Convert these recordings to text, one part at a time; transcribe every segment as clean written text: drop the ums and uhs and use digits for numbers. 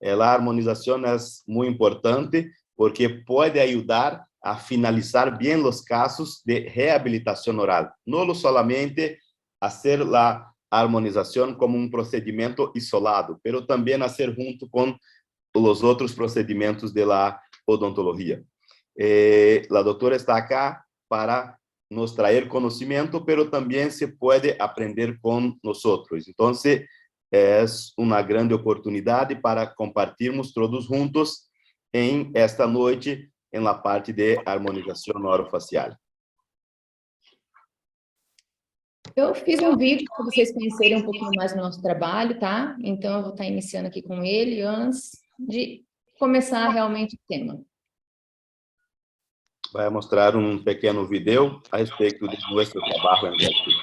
a harmonización es muy importante porque puede ayudar a finalizar bien los casos de rehabilitación oral. No solamente hacer la harmonización como un procedimiento isolado, pero también hacer junto con los otros procedimientos de la odontología. La doctora está acá para nos traer conocimiento, pero también se puede aprender con nosotros. Entonces, es una grande oportunidad para compartirmos todos juntos en esta noite en la parte de harmonização orofacial. Eu fiz um vídeo para vocês conhecerem um pouquinho mais do nosso trabalho, tá? Então, eu vou estar iniciando aqui com ele antes de começar realmente o tema. Vai mostrar um pequeno vídeo a respeito de nosso trabalho em Brasil.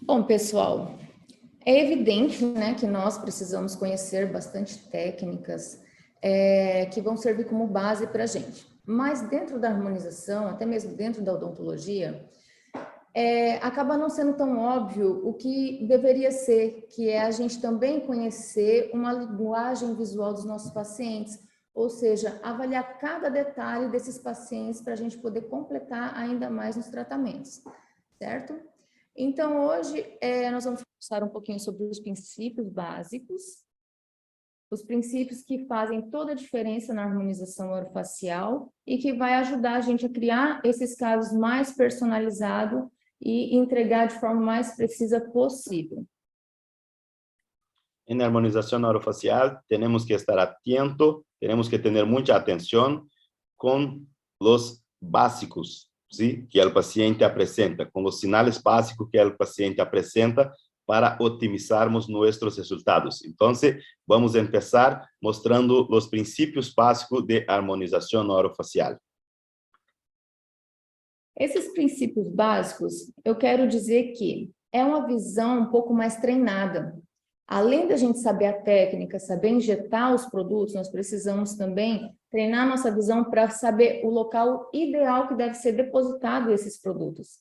Bom, pessoal, é evidente, né, que nós precisamos conhecer bastante técnicas que vão servir como base para a gente. Mas dentro da harmonização, até mesmo dentro da odontologia, acaba não sendo tão óbvio o que deveria ser, que é a gente também conhecer uma linguagem visual dos nossos pacientes, ou seja, avaliar cada detalhe desses pacientes para a gente poder completar ainda mais nos tratamentos, certo? Então, hoje, nós vamos conversar um pouquinho sobre os princípios básicos, os princípios que fazem toda a diferença na harmonização orofacial e que vai ajudar a gente a criar esses casos mais personalizados e entregar de forma mais precisa possível. En harmonización orofacial tenemos que estar atentos, tenemos que tener mucha atención con los básicos, ¿sí? Que el paciente apresenta, con los sinales básicos que el paciente apresenta para otimizarmos nuestros resultados. Entonces, vamos a empezar mostrando los principios básicos de harmonización orofacial. Esses princípios básicos, eu quero dizer que é uma visão um pouco mais treinada. Além da gente saber a técnica, saber injetar os produtos, nós precisamos também treinar nossa visão para saber o local ideal que deve ser depositado esses produtos.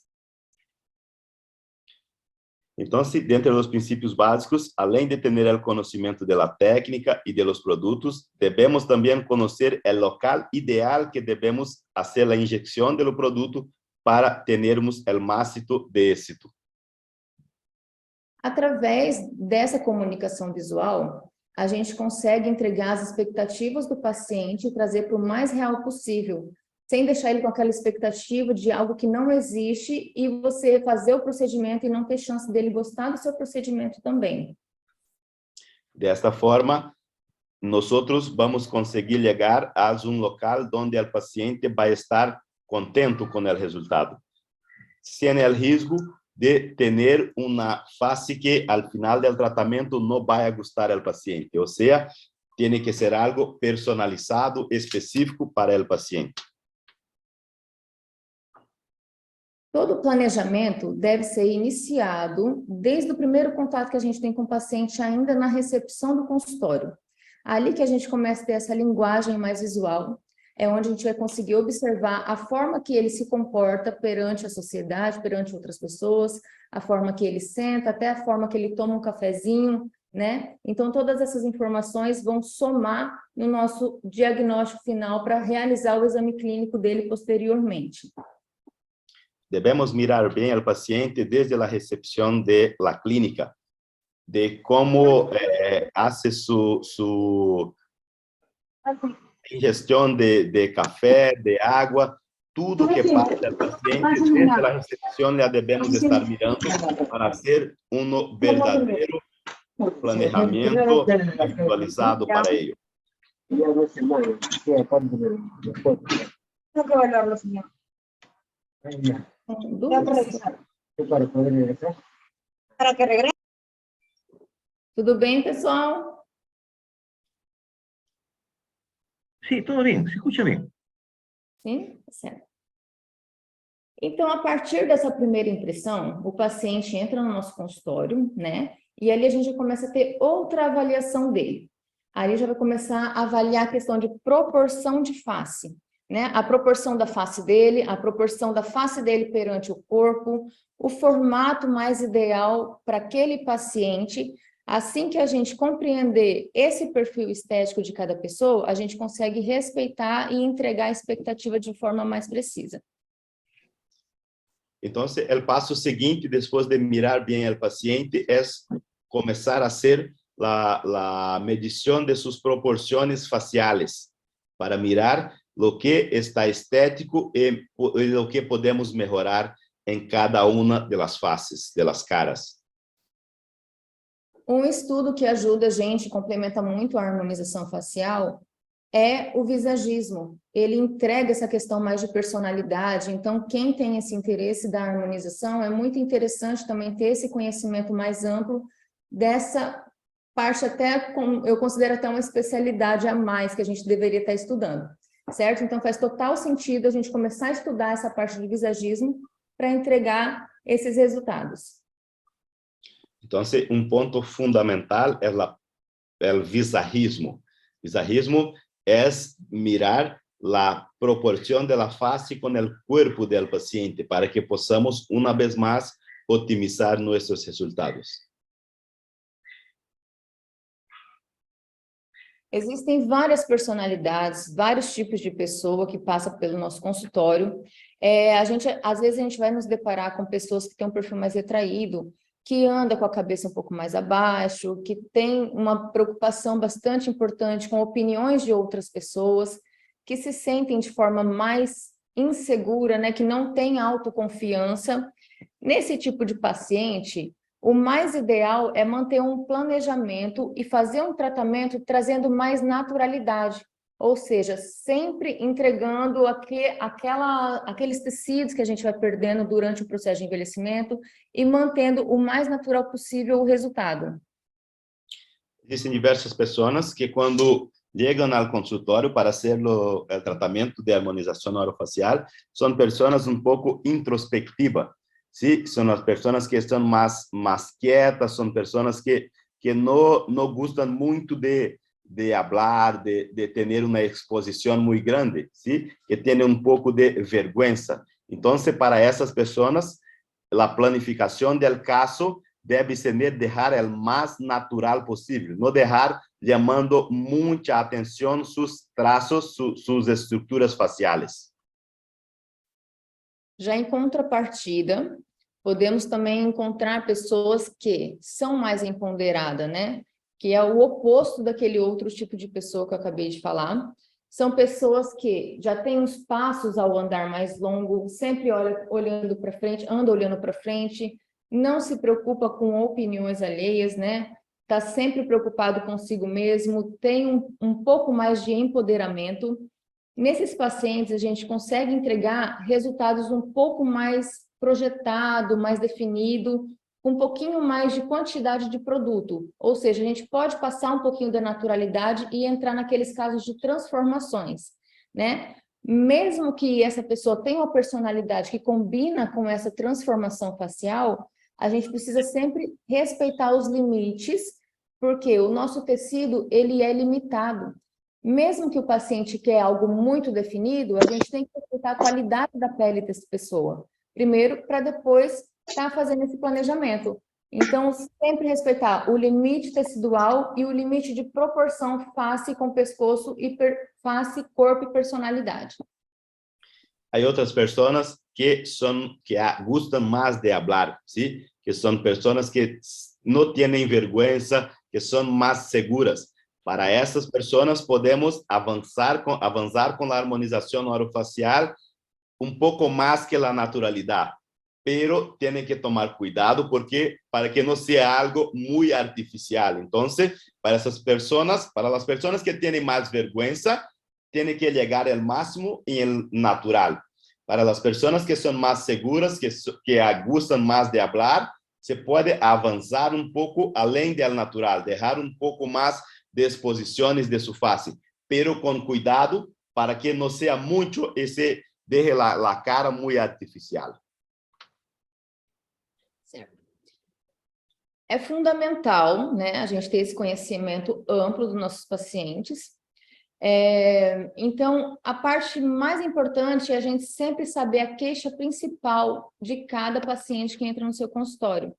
Então, dentro dos princípios básicos, além de ter o conhecimento da técnica e dos produtos, devemos também conhecer o local ideal que devemos fazer a injeção do produto para termos o máximo de êxito. Através dessa comunicação visual, a gente consegue entregar as expectativas do paciente e trazer para o mais real possível, sem deixar ele com aquela expectativa de algo que não existe e você fazer o procedimento e não ter chance dele gostar do seu procedimento também. Desta forma, nós vamos conseguir chegar a um local onde o paciente vai estar contente com o resultado, sem o risco de ter uma fase que, al final do tratamento, não vai gostar ao paciente. Ou seja, tem que ser algo personalizado, específico para o paciente. Todo planejamento deve ser iniciado desde o primeiro contato que a gente tem com o paciente, ainda na recepção do consultório. Ali que a gente começa a ter essa linguagem mais visual, é onde a gente vai conseguir observar a forma que ele se comporta perante a sociedade, perante outras pessoas, a forma que ele senta, até a forma que ele toma um cafezinho, né? Então, todas essas informações vão somar no nosso diagnóstico final para realizar o exame clínico dele posteriormente. Devemos mirar bem o paciente desde a recepção da clínica. de cómo hace su ingestión de café, de agua, todo que pasa al paciente desde la recepción ya debemos estar mirando para hacer un verdadero planeamiento individualizado para ello. Tengo que evaluarlo, señor. Tengo que revisar. Para que regrese. Tudo bem, pessoal? Sí, todo bien, se escucha bien. Sim? Certo. Então, a partir dessa primeira impressão, o paciente entra no nosso consultório, né? E ali a gente já começa a ter outra avaliação dele. Aí já vai começar a avaliar a questão de proporção de face, né? A proporção da face dele, a proporção da face dele perante o corpo, o formato mais ideal para aquele paciente. Assim que a gente compreender esse perfil estético de cada pessoa, a gente consegue respeitar e entregar a expectativa de forma mais precisa. Então, o passo seguinte, depois de mirar bem o paciente, é começar a hacer la medición de sus proporciones faciales para mirar lo que está estético y lo que podemos mejorar en cada una de las faces, de las caras. Um estudo que ajuda a gente, complementa muito a harmonização facial, é o visagismo. Ele entrega essa questão mais de personalidade, então quem tem esse interesse da harmonização, é muito interessante também ter esse conhecimento mais amplo dessa parte, até eu considero até uma especialidade a mais que a gente deveria estar estudando, certo? Então faz total sentido a gente começar a estudar essa parte de visagismo para entregar esses resultados. Então, um ponto fundamental é o visagismo. Visagismo é mirar a proporção da face com o corpo do paciente para que possamos, uma vez mais, otimizar nossos resultados. Existem várias personalidades, vários tipos de pessoa que passam pelo nosso consultório. Às vezes a gente vai nos deparar com pessoas que têm um perfil mais retraído, que anda com a cabeça um pouco mais abaixo, que tem uma preocupação bastante importante com opiniões de outras pessoas, que se sentem de forma mais insegura, né, que não tem autoconfiança. Nesse tipo de paciente, o mais ideal é manter um planejamento e fazer um tratamento trazendo mais naturalidade, ou seja, sempre entregando aqueles tecidos que a gente vai perdendo durante o processo de envelhecimento e mantendo o mais natural possível o resultado. Existem diversas pessoas que quando chegam ao consultório para fazer o tratamento de harmonização orofacial, são pessoas um pouco introspectivas. Sí, son las personas que están más quietas, son personas que no gustan mucho de hablar, de tener una exposición muy grande, ¿sí? Que tienen un poco de vergüenza. Entonces, para esas personas, la planificación del caso debe ser dejar el más natural posible, no dejar llamando mucha atención sus trazos, sus estructuras faciales. Já em contrapartida, podemos também encontrar pessoas que são mais empoderadas, né? Que é o oposto daquele outro tipo de pessoa que eu acabei de falar. São pessoas que já têm os passos ao andar mais longo, sempre olhando para frente, anda olhando para frente, não se preocupa com opiniões alheias, né? Está sempre preocupado consigo mesmo, tem um pouco mais de empoderamento. Nesses pacientes, a gente consegue entregar resultados um pouco mais projetado, mais definido, com um pouquinho mais de quantidade de produto. Ou seja, a gente pode passar um pouquinho da naturalidade e entrar naqueles casos de transformações, né? Mesmo que essa pessoa tenha uma personalidade que combina com essa transformação facial, a gente precisa sempre respeitar os limites, porque o nosso tecido, ele é limitado. Mesmo que o paciente quer algo muito definido, a gente tem que respeitar a qualidade da pele dessa pessoa. Primeiro, para depois estar fazendo esse planejamento. Então, sempre respeitar o limite tecidual e o limite de proporção face com pescoço, e face, corpo e personalidade. Há outras pessoas que gostam mais de falar, ¿sí? Que são pessoas que no tienen vergüenza, que son más seguras. Para essas pessoas, podemos avançar com a harmonização orofacial um pouco mais que a naturalidade, pero tienen que tomar cuidado porque para que não seja algo muito artificial. Então, para essas pessoas, para as pessoas que têm mais vergonha, tem que chegar ao máximo em natural. Para as pessoas que são mais seguras, que gostam mais de falar, se pode avançar um pouco além do natural, deixar um pouco mais de exposições de sua face, pero com cuidado para que não seja muito esse deje a cara muito artificial. Certo. É fundamental, né, a gente ter esse conhecimento amplo dos nossos pacientes. Então, a parte mais importante é a gente sempre saber a queixa principal de cada paciente que entra no seu consultório.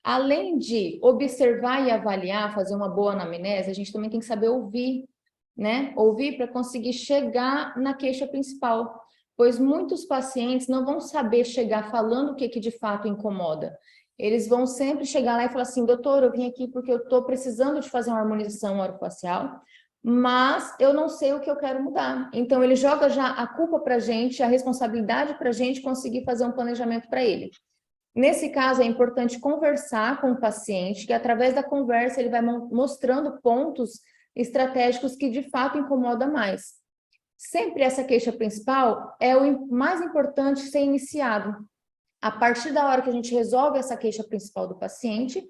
Além de observar e avaliar, fazer uma boa anamnese, a gente também tem que saber ouvir, né? Ouvir para conseguir chegar na queixa principal, pois muitos pacientes não vão saber chegar falando o que de fato incomoda. Eles vão sempre chegar lá e falar assim, doutor, eu vim aqui porque eu estou precisando de fazer uma harmonização orofacial, mas eu não sei o que eu quero mudar. Então, ele joga já a culpa para a gente, a responsabilidade para a gente conseguir fazer um planejamento para ele. Nesse caso, é importante conversar com o paciente, que através da conversa ele vai mostrando pontos estratégicos que de fato incomodam mais. Sempre essa queixa principal é o mais importante ser iniciado. A partir da hora que a gente resolve essa queixa principal do paciente,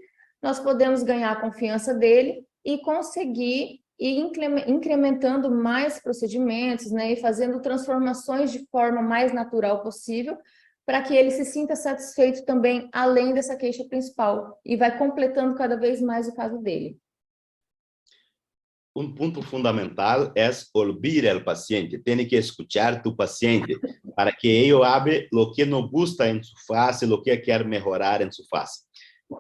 nós podemos ganhar a confiança dele e conseguir ir incrementando mais procedimentos, né, e fazendo transformações de forma mais natural possível, para que ele se sinta satisfeito também, além dessa queixa principal, e vai completando cada vez mais o caso dele. Um ponto fundamental é ouvir o paciente. Tem que escutar tu paciente para que ele hable o que não gusta em sua face, o que quer melhorar em sua face.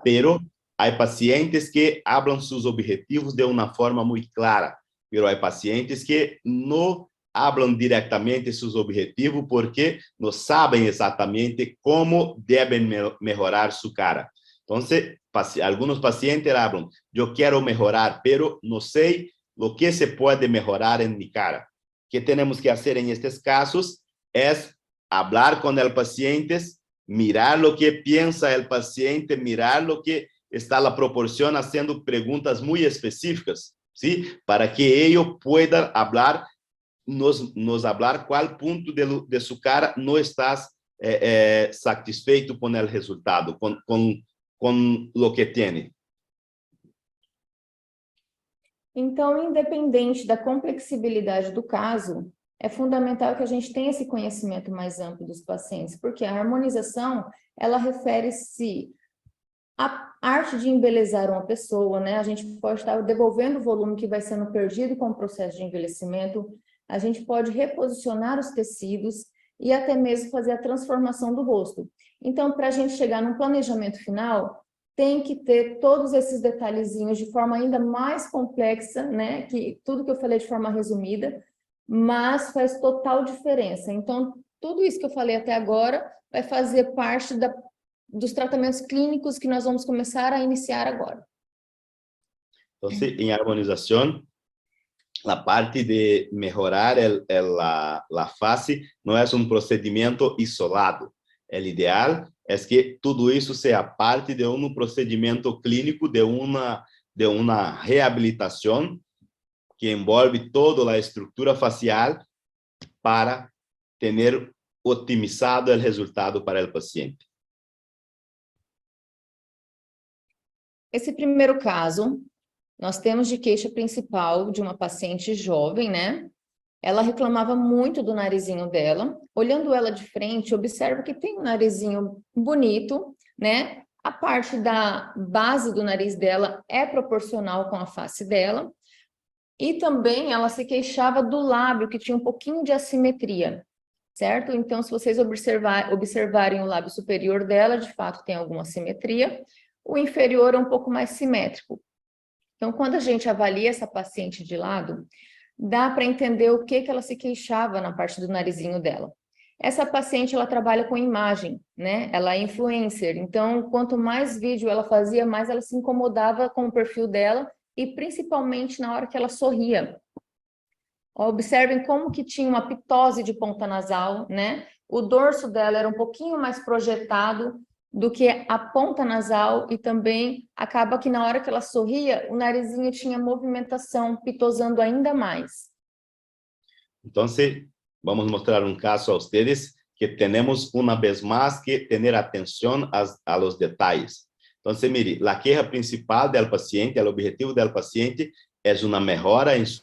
Pero há pacientes que falam seus objetivos de uma forma muito clara, pero há pacientes que não falam diretamente seus objetivos porque não sabem exatamente como devem melhorar sua cara. Então, alguns pacientes falam, eu quero melhorar, pero não sei o que se pode melhorar em minha cara. O que temos que fazer em estes casos é falar com o paciente, mirar o que pensa o paciente, mirar o que está a proporção, fazendo perguntas muito específicas, ¿sí? Para que ele pueda falar, nos falar qual ponto de sua cara não estás satisfeito com o resultado, com o que tem. Então, independente da complexibilidade do caso, é fundamental que a gente tenha esse conhecimento mais amplo dos pacientes, porque a harmonização, ela refere-se à arte de embelezar uma pessoa, né? A gente pode estar devolvendo o volume que vai sendo perdido com o processo de envelhecimento, a gente pode reposicionar os tecidos e até mesmo fazer a transformação do rosto. Então, para a gente chegar num planejamento final, tem que ter todos esses detalhezinhos de forma ainda mais complexa, né? Que tudo que eu falei de forma resumida, mas faz total diferença. Então, tudo isso que eu falei até agora vai fazer parte dos tratamentos clínicos que nós vamos começar a iniciar agora. Então, em harmonização, a parte de melhorar a face não é um procedimento isolado. O ideal é que tudo isso seja parte de um procedimento clínico, de uma reabilitação que envolve toda a estrutura facial para ter otimizado o resultado para o paciente. Esse primeiro caso, nós temos de queixa principal de uma paciente jovem, né? Ela reclamava muito do narizinho dela. Olhando ela de frente, observa que tem um narizinho bonito, né? A parte da base do nariz dela é proporcional com a face dela. E também ela se queixava do lábio, que tinha um pouquinho de assimetria, certo? Então, se vocês observarem o lábio superior dela, de fato tem alguma assimetria. O inferior é um pouco mais simétrico. Então, quando a gente avalia essa paciente de lado, dá para entender o que ela se queixava na parte do narizinho dela. Essa paciente, ela trabalha com imagem, né? Ela é influencer, então, quanto mais vídeo ela fazia, mais ela se incomodava com o perfil dela, e principalmente na hora que ela sorria. Observem como que tinha uma pitose de ponta nasal, né? O dorso dela era um pouquinho mais projetado do que a ponta nasal, e também acaba que na hora que ela sorria, o narizinho tinha movimentação, pitosando ainda mais. Então, vamos mostrar um caso a vocês que temos uma vez mais que ter atenção a los detalles. Então, mire, a queixa principal do paciente, o objetivo do paciente é uma melhora em seu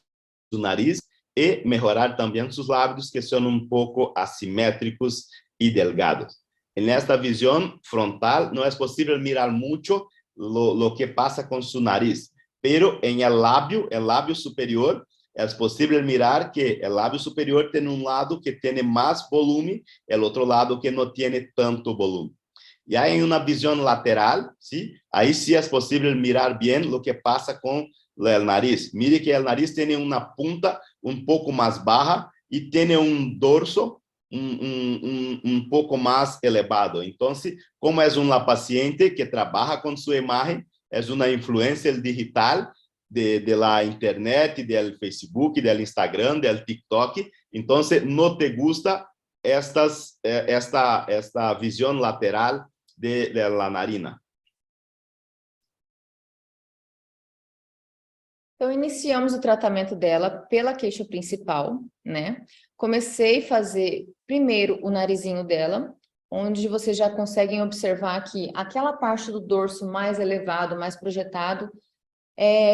nariz e melhorar também seus lábios, que são um pouco assimétricos e delgados. Nesta visão frontal, não é possível mirar muito lo que passa com seu nariz, pero em el lábio superior, é possível mirar que o lábio superior tem um lado que tem mais volume, o outro lado que não tem tanto volume. E aí, em uma visão lateral, ¿sí? Aí sim é possível mirar bem o que passa com o nariz. Mire que o nariz tem uma punta um pouco mais baixa e tem um dorso um pouco mais elevado. Então, como é uma paciente que trabalha com sua imagem, é uma influencer digital de la internet, del Facebook, del Instagram, del TikTok. Então, não te gusta esta visão lateral de la narina. Então, iniciamos o tratamento dela pela queixa principal, né? Comecei a fazer primeiro o narizinho dela, onde vocês já conseguem observar que aquela parte do dorso mais elevado, mais projetado,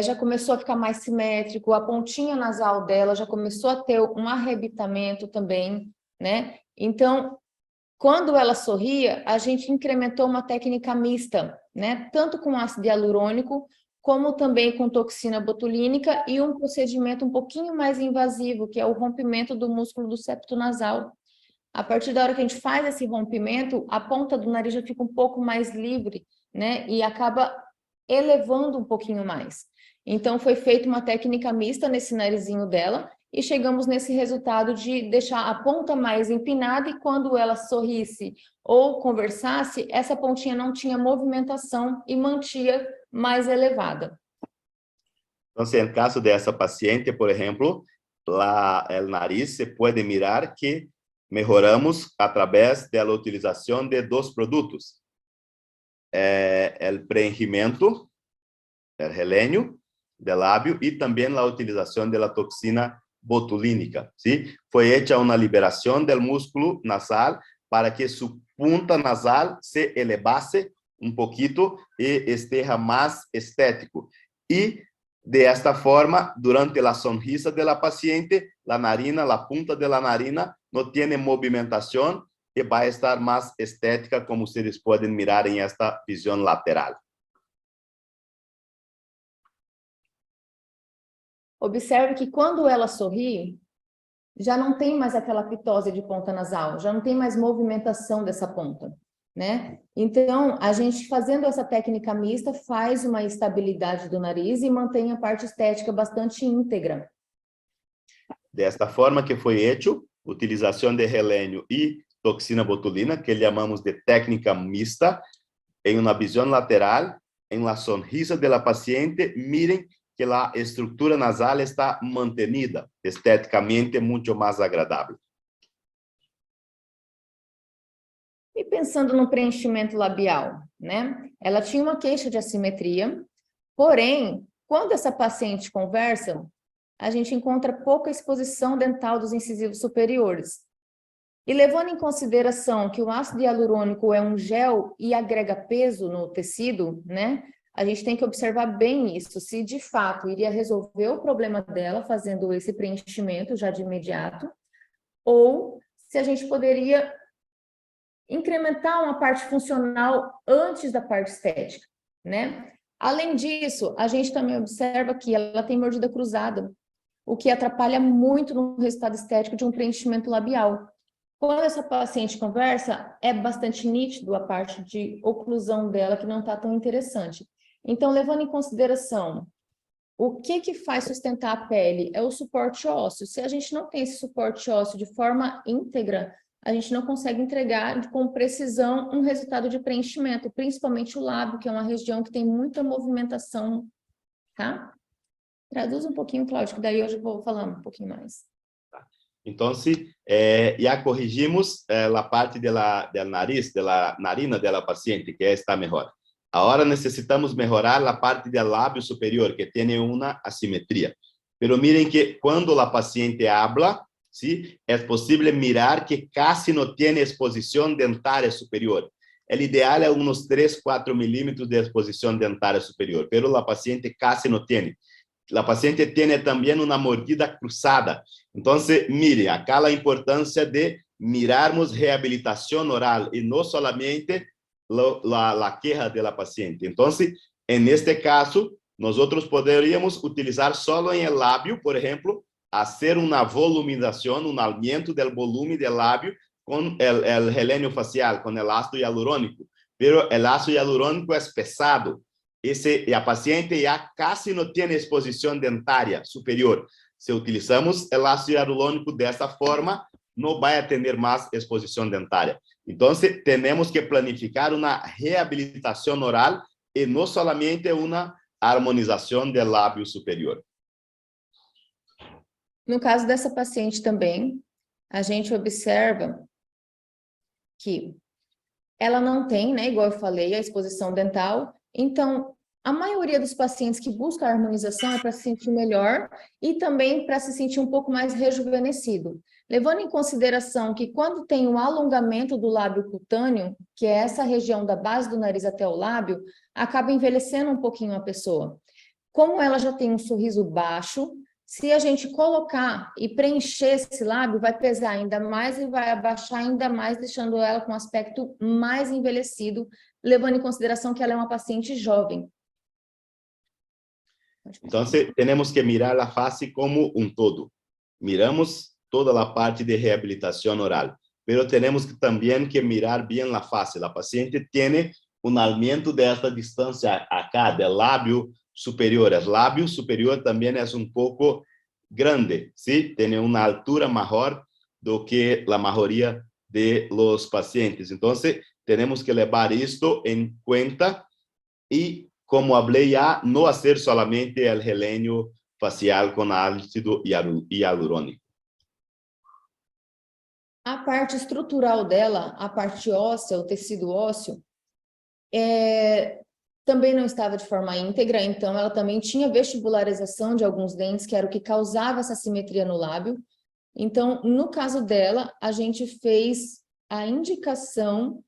já começou a ficar mais simétrico, a pontinha nasal dela já começou a ter um arrebitamento também, né? Então, quando ela sorria, a gente incrementou uma técnica mista, né? Tanto com ácido hialurônico, como também com toxina botulínica e um procedimento um pouquinho mais invasivo, que é o rompimento do músculo do septo nasal. A partir da hora que a gente faz esse rompimento, a ponta do nariz já fica um pouco mais livre, né? E acaba elevando um pouquinho mais. Então, foi feita uma técnica mista nesse narizinho dela e chegamos nesse resultado de deixar a ponta mais empinada, e quando ela sorrisse ou conversasse, essa pontinha não tinha movimentação e mantinha mais elevada. Então, em caso dessa paciente, por exemplo, o nariz se pode mirar que melhoramos através da utilização de dois produtos. O preenchimento, o relênio de lábio, e também a utilização da toxina botulínica. ¿Sí? Foi hecha uma liberação do músculo nasal para que sua punta nasal se elevase um pouquinho e esteja mais estético. E, de esta forma, durante a sonrisa da paciente, a narina, a punta da narina, não tem movimentação e vai estar mais estética, como vocês podem mirar em esta visão lateral. Observe que quando ela sorri, já não tem mais aquela pitose de ponta nasal, já não tem mais movimentação dessa ponta, né? Então, a gente fazendo essa técnica mista faz uma estabilidade do nariz e mantém a parte estética bastante íntegra. Desta forma que foi hecho, utilização de relênio e toxina botulina, que chamamos de técnica mista, em uma visão lateral, em la sonrisa da paciente, miren que a estrutura nasal está mantenida, esteticamente muito mais agradável. E pensando no preenchimento labial, né? Ela tinha uma queixa de assimetria, porém, quando essa paciente conversa, a gente encontra pouca exposição dental dos incisivos superiores. E levando em consideração que o ácido hialurônico é um gel e agrega peso no tecido, né? A gente tem que observar bem isso, se de fato iria resolver o problema dela fazendo esse preenchimento já de imediato, ou se a gente poderia incrementar uma parte funcional antes da parte estética, né? Além disso, a gente também observa que ela tem mordida cruzada, o que atrapalha muito no resultado estético de um preenchimento labial. Quando essa paciente conversa, é bastante nítido a parte de oclusão dela, que não está tão interessante. Então, levando em consideração o que faz sustentar a pele, é o suporte ósseo. Se a gente não tem esse suporte ósseo de forma íntegra, a gente não consegue entregar com precisão um resultado de preenchimento, principalmente o lábio, que é uma região que tem muita movimentação, tá? Traduz um pouquinho, Cláudio, que daí hoje eu vou falar um pouquinho mais. Então, ya corrigimos a parte del nariz, de la narina de la paciente, que está mejor. Ahora necesitamos mejorar la parte del labio superior, que tiene una asimetría. Pero miren que cuando la paciente habla, ¿sí? Es posible mirar que casi no tiene exposición dentaria superior. El ideal es unos 3-4 milímetros de exposición dentaria superior, pero la paciente casi no tiene. La paciente tiene también una mordida cruzada. Entonces, mire, acá la importancia de mirarmos rehabilitación oral y no solamente la queja de la paciente. Entonces, en este caso, nosotros podríamos utilizar solo en el labio, por ejemplo, hacer una volumización, un aumento del volumen del labio con el gelenio facial, con el ácido hialurónico. Pero el ácido hialurónico es pesado. A paciente ya casi no tiene exposición dentaria superior. Si utilizamos el ácido hialurónico de esta forma, no va a tener más exposición dentaria. Entonces, tenemos que planificar una rehabilitación oral y no solamente una harmonização do lábio superior. No caso dessa paciente também, a gente observa que ela não tem, né, igual eu falei, a exposição dental. Então, a maioria dos pacientes que buscam a harmonização é para se sentir melhor e também para se sentir um pouco mais rejuvenescido. Levando em consideração que quando tem um alongamento do lábio cutâneo, que é essa região da base do nariz até o lábio, acaba envelhecendo um pouquinho a pessoa. Como ela já tem um sorriso baixo, se a gente colocar e preencher esse lábio, vai pesar ainda mais e vai abaixar ainda mais, deixando ela com um aspecto mais envelhecido, levando em consideração que ela é uma paciente jovem. Então, temos que mirar a face como um todo. Miramos toda a parte de reabilitação oral, pero temos que também que mirar bem a face. A paciente tem um aumento desta distância acá, do lábio superior. O lábio superior também é um pouco grande, ¿sí? Tem uma altura maior do que a maioria de los pacientes. Então, temos que levar isto em conta e, como falei já, não fazer solamente o gelenio facial com ácido hialurônico. A parte estrutural dela, a parte óssea, o tecido ósseo, também não estava de forma íntegra, então ela também tinha vestibularização de alguns dentes, que era o que causava essa simetria no lábio. Então, no caso dela, a gente fez a indicação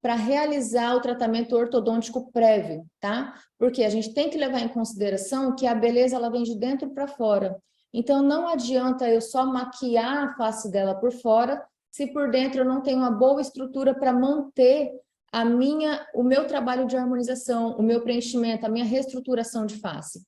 para realizar o tratamento ortodôntico prévio, tá? Porque a gente tem que levar em consideração que a beleza ela vem de dentro para fora. Então, não adianta eu só maquiar a face dela por fora, se por dentro eu não tenho uma boa estrutura para manter o meu trabalho de harmonização, o meu preenchimento, a minha reestruturação de face.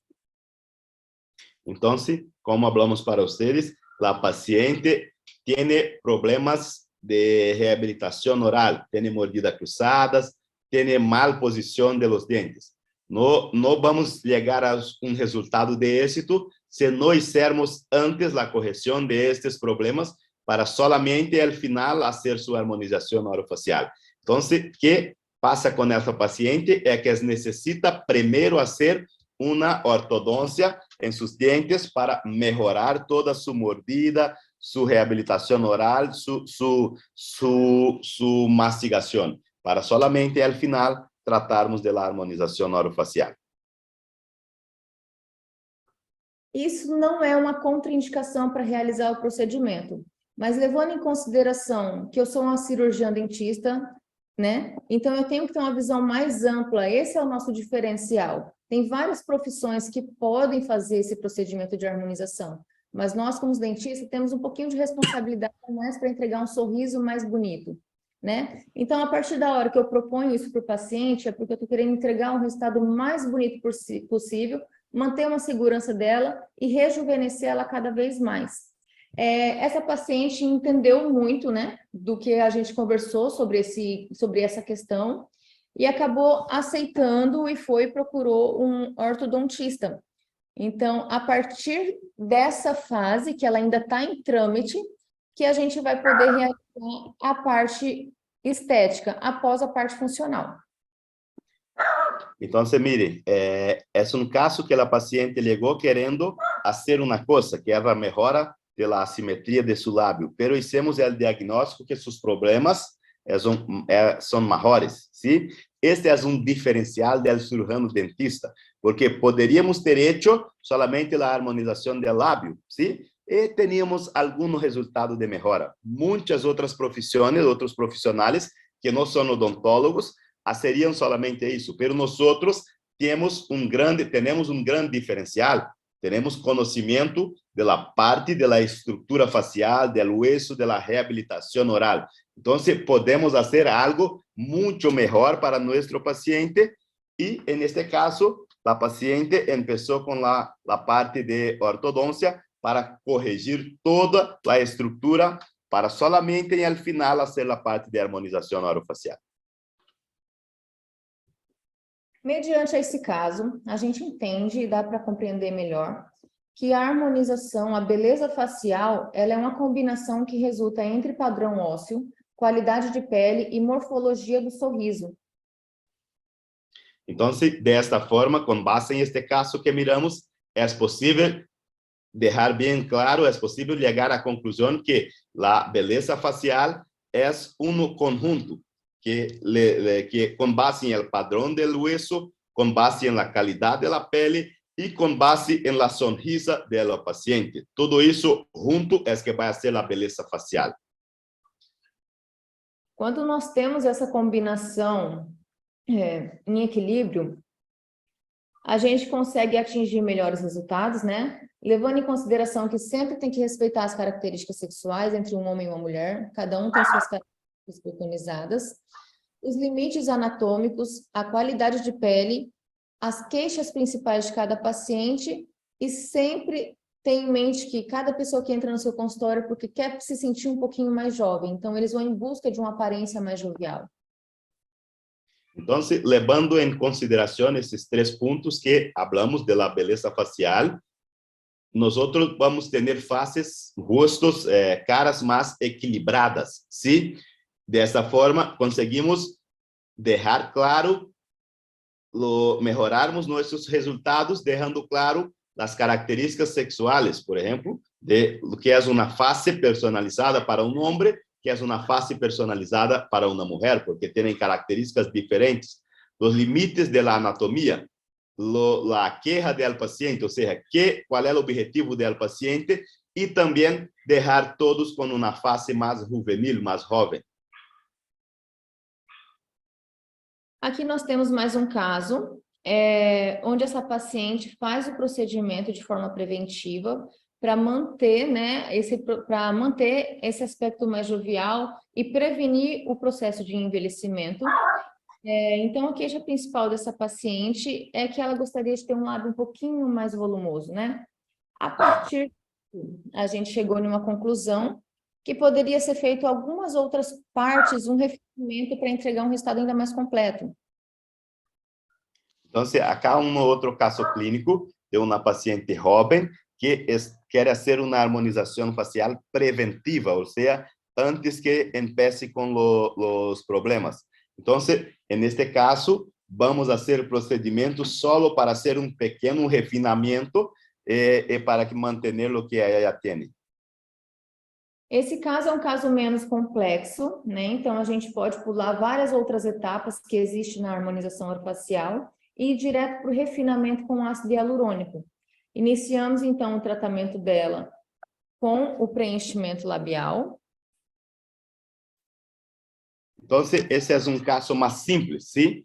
Então, como falamos para vocês, a paciente tem problemas de reabilitação oral, tem mordidas cruzadas, tem mal posição de los dentes. Não vamos chegar a um resultado de êxito se não fizermos antes a correção de estes problemas para solamente al final fazer sua harmonização orofacial. Então, o que passa com essa paciente é que necessita primeiro fazer uma ortodôncia em seus dentes para melhorar toda sua mordida, sua reabilitação oral, sua mastigação, para solamente al final tratarmos da harmonização orofacial. Isso não é uma contraindicação para realizar o procedimento, mas levando em consideração que eu sou uma cirurgiã dentista, né? Então, eu tenho que ter uma visão mais ampla, esse é o nosso diferencial. Tem várias profissões que podem fazer esse procedimento de harmonização, mas nós, como dentistas, temos um pouquinho de responsabilidade mais para entregar um sorriso mais bonito, né? Então, a partir da hora que eu proponho isso para o paciente, é porque eu estou querendo entregar um resultado mais bonito possível, manter uma segurança dela e rejuvenescer ela cada vez mais. Essa paciente entendeu muito, né, do que a gente conversou sobre essa questão e acabou aceitando e procurou um ortodontista. Então, a partir dessa fase, que ela ainda está em trâmite, que a gente vai poder realizar a parte estética após a parte funcional. Então, mire, es un caso que la paciente llegó queriendo hacer una cosa, que era la mejora de la asimetría de su labio, pero hicimos el diagnóstico que sus problemas son mejores, ¿sí? Este es un diferencial del cirujano dentista, porque podríamos ter hecho solamente la armonización del labio, ¿sí? Y teníamos algunos resultados de mejora. Muchas otras profesiones, otros profesionales que no son odontólogos, haceriam solamente isso, pero nosotros tenemos un gran diferencial, tenemos conocimiento de la parte de la estructura facial, del hueso, de la rehabilitación oral. Entonces, podemos hacer algo mucho mejor para nuestro paciente y, en este caso, la paciente empezó con la parte de ortodoncia para corregir toda la estructura, para solamente al final hacer la parte de armonización orofacial. Mediante esse caso, a gente entende e dá para compreender melhor que a harmonização, a beleza facial, ela é uma combinação que resulta entre padrão ósseo, qualidade de pele e morfologia do sorriso. Então, desta forma, com base em este caso que miramos, é possível deixar bem claro, é possível chegar à conclusão que a beleza facial é um conjunto que com base no padrão do hueso, com base na qualidade da pele e com base na sonrisa do paciente. Tudo isso junto é que vai ser a beleza facial. Quando nós temos essa combinação em equilíbrio, a gente consegue atingir melhores resultados, né? Levando em consideração que sempre tem que respeitar as características sexuais entre um homem e uma mulher, cada um tem suas características preconizadas, os limites anatômicos, a qualidade de pele, as queixas principais de cada paciente e sempre tem em mente que cada pessoa que entra no seu consultório é porque quer se sentir um pouquinho mais jovem, então eles vão em busca de uma aparência mais jovial. Então, levando em consideração esses 3 pontos que hablamos de la beleza facial, nós vamos ter faces, rostos, caras mais equilibradas, ¿sí? Dessa forma, conseguimos deixar claro, mejorarmos nossos resultados, deixando claro as características sexuais, por exemplo, de lo que é uma face personalizada para um homem, que é uma face personalizada para uma mulher, porque têm características diferentes. Os limites da anatomia, a queja do paciente, ou seja, qual é o objetivo do paciente, e também deixar todos com uma face mais juvenil, mais jovem. Aqui nós temos mais um caso, onde essa paciente faz o procedimento de forma preventiva para manter, né, esse aspecto mais jovial e prevenir o processo de envelhecimento. Então, a queixa principal dessa paciente é que ela gostaria de ter um lábio um pouquinho mais volumoso, né? A partir a gente chegou numa conclusão que poderia ser feito algumas outras partes, um refinamento para entregar um resultado ainda mais completo. Então, acá outro caso clínico de uma paciente jovem que quer fazer uma harmonização facial preventiva, ou seja, antes que empiece com os problemas. Então, neste caso, vamos fazer procedimentos solo para fazer um pequeno refinamento e para manter o que ela tem. Esse caso é um caso menos complexo, né? Então, a gente pode pular várias outras etapas que existem na harmonização orofacial e ir direto para o refinamento com ácido hialurônico. Iniciamos, então, o tratamento dela com o preenchimento labial. Então, esse é um caso mais simples, sim?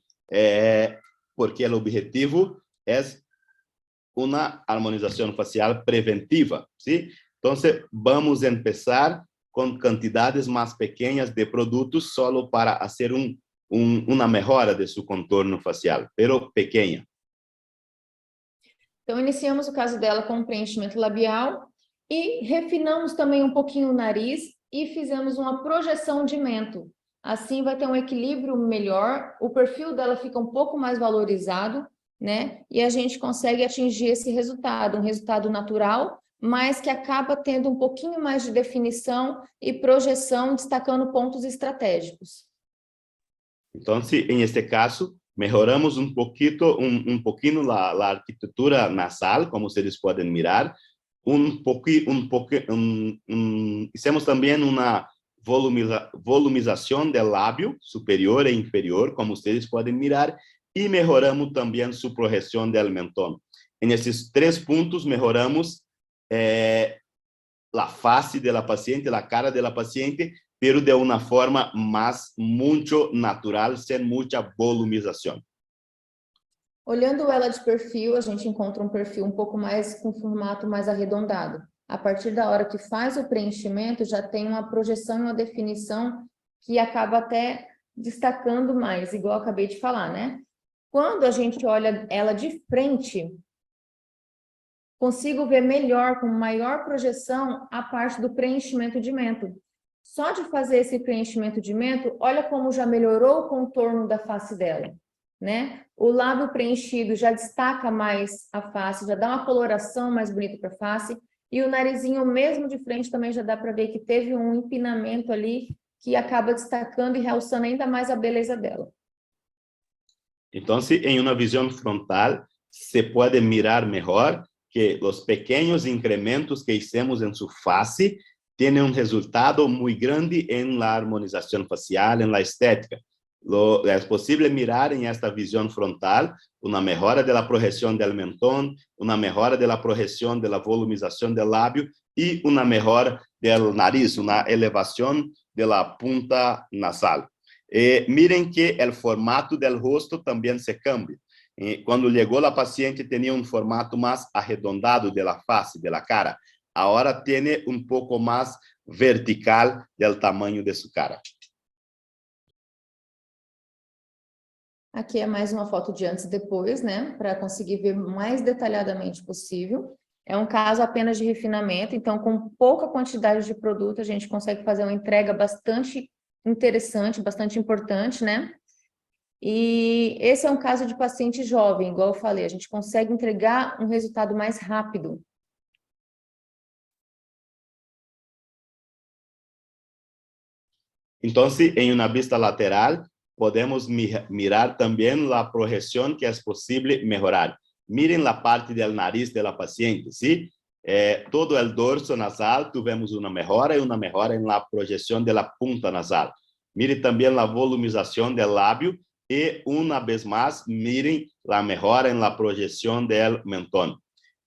Porque o objetivo é uma harmonização facial preventiva, sim? Então, vamos começar com quantidades mais pequenas de produtos solo para fazer uma melhora de seu contorno facial, pero pequena. Então, iniciamos o caso dela com preenchimento labial e refinamos também um pouquinho o nariz e fizemos uma projeção de mento. Assim, vai ter um equilíbrio melhor, o perfil dela fica um pouco mais valorizado, né? E a gente consegue atingir esse resultado, um resultado natural, mas que acaba tendo um pouquinho mais de definição e projeção, destacando pontos estratégicos. Então, em este caso, melhoramos um pouquinho a arquitetura nasal, como vocês podem mirar, hicimos também uma volumização do lábio superior e inferior, como vocês podem mirar, e melhoramos também sua projeção do mentón. Nesses 3 pontos, melhoramos a face da paciente, a cara da paciente, pero de uma forma muito natural, sem muita volumização. Olhando ela de perfil, a gente encontra um perfil um pouco mais com formato mais arredondado. A partir da hora que faz o preenchimento, já tem uma projeção e uma definição que acaba até destacando mais, igual eu acabei de falar, né? Quando a gente olha ela de frente, consigo ver melhor, com maior projeção, a parte do preenchimento de mento. Só de fazer esse preenchimento de mento, olha como já melhorou o contorno da face dela, né? O lábio preenchido já destaca mais a face, já dá uma coloração mais bonita para a face, e o narizinho mesmo de frente também já dá para ver que teve um empinamento ali que acaba destacando e realçando ainda mais a beleza dela. Então, em uma visão frontal, se pode mirar melhor que os pequenos incrementos que hicimos em sua face têm um resultado muito grande em la harmonização facial, em la estética. É possível mirar em esta visão frontal uma melhora da projeção do mentón, uma melhora da projeção da volumização do lábio e uma melhora do nariz, uma elevação da punta nasal. Miren que o formato do rosto também se cambia. Quando chegou a paciente, tinha um formato mais arredondado da face, da cara. Agora tem um pouco mais vertical do tamanho de sua cara. Aqui é mais uma foto de antes e depois, né? Para conseguir ver mais detalhadamente possível. É um caso apenas de refinamento, então com pouca quantidade de produto a gente consegue fazer uma entrega bastante interessante, bastante importante, né? E esse é um caso de paciente jovem, igual eu falei, a gente consegue entregar um resultado mais rápido. Então, em uma vista lateral, podemos mirar também a projeção que é possível melhorar. Miren a parte do nariz da paciente, ¿sí? Todo o dorso nasal, tivemos uma melhora na projeção da punta nasal. Mire também a volumização do lábio e, uma vez mais, miren a melhora na projeção do mentón.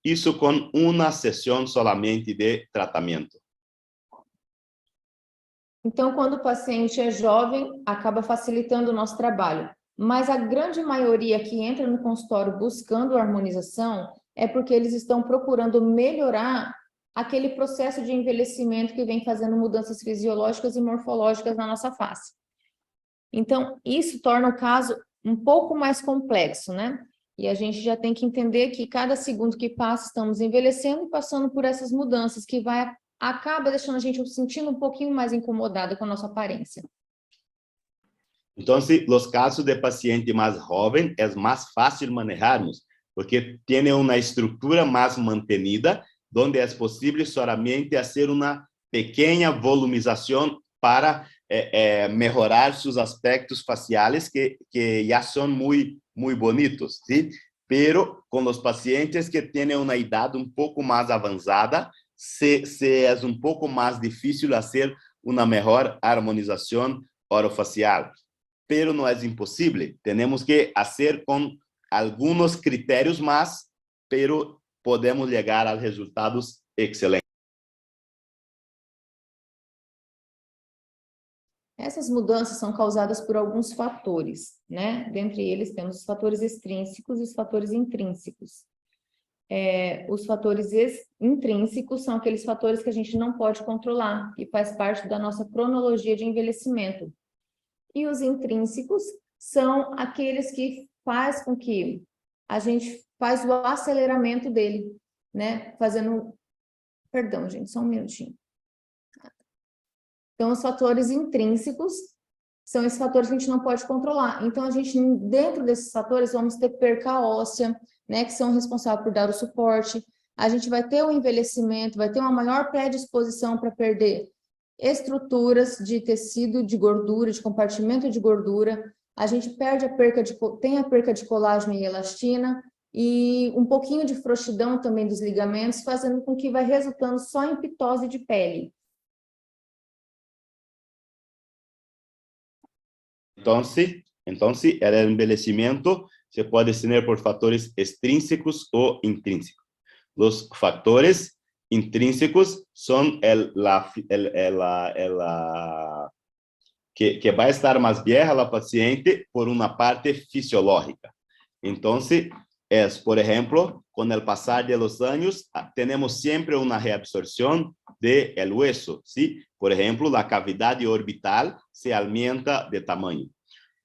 Isso com uma sessão solamente de tratamento. Então, quando o paciente é jovem, acaba facilitando o nosso trabalho. Mas a grande maioria que entra no consultório buscando harmonização é porque eles estão procurando melhorar aquele processo de envelhecimento que vem fazendo mudanças fisiológicas e morfológicas na nossa face. Então, isso torna o caso um pouco mais complexo, né? E a gente já tem que entender que cada segundo que passa, estamos envelhecendo e passando por essas mudanças que acaba deixando a gente sentindo um pouquinho mais incomodada com a nossa aparência. Então, os casos de paciente mais jovem é mais fácil manejarmos, porque tem uma estrutura mais mantenida, onde é possível somente fazer uma pequena volumização para melhorar seus aspectos faciais que já são muito bonitos, ¿sí? Pero com os pacientes que têm uma idade um pouco mais avançada, é um pouco mais difícil fazer uma melhor harmonização orofacial. Pero não é impossível. Temos que fazer com alguns critérios mais, pero podemos chegar a resultados excelentes. Essas mudanças são causadas por alguns fatores, né? Dentre eles temos os fatores extrínsecos e os fatores intrínsecos. Os fatores intrínsecos são aqueles fatores que a gente não pode controlar, que faz parte da nossa cronologia de envelhecimento. E os intrínsecos são aqueles que faz com que a gente faz o aceleramento dele, né? Perdão, gente, só um minutinho. Então, os fatores intrínsecos são esses fatores que a gente não pode controlar. Então, a gente, dentro desses fatores, vamos ter perca óssea, né, que são responsáveis por dar o suporte. a gente vai ter o envelhecimento, vai ter uma maior predisposição para perder estruturas de tecido, de gordura, de compartimento de gordura. A gente perde tem a perca de colágeno e elastina e um pouquinho de frouxidão também dos ligamentos, fazendo com que vai resultando só em pitose de pele. Entonces, el envejecimiento se puede tener por factores extrínsecos o intrínsecos. Los factores intrínsecos son que va a estar más vieja la paciente por una parte fisiológica. Entonces, por ejemplo, con el pasar de los años, tenemos siempre una reabsorción del hueso, ¿sí? Por ejemplo, la cavidad orbital se aumenta de tamaño.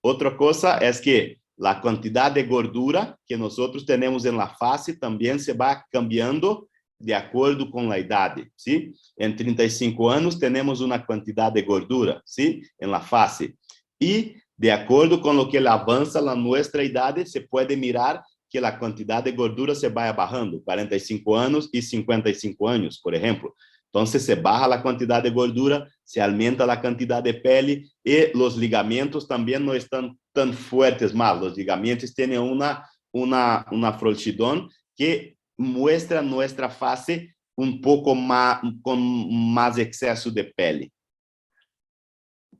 Otra cosa es que la cantidad de gordura que nosotros tenemos en la face también se va cambiando de acuerdo con la edad, ¿sí? En 35 años tenemos una cantidad de gordura, ¿sí? En la face. Y de acuerdo con lo que avanza nuestra edad, se puede mirar que la cantidad de gordura se vaya bajando, 45 años y 55 años, por ejemplo. Entonces se baja la cantidad de gordura, se aumenta la cantidad de pele y los ligamentos también no están tan fuertes más. Los ligamentos tienen una frouxidão que muestra nuestra face un poco más, con más exceso de pele.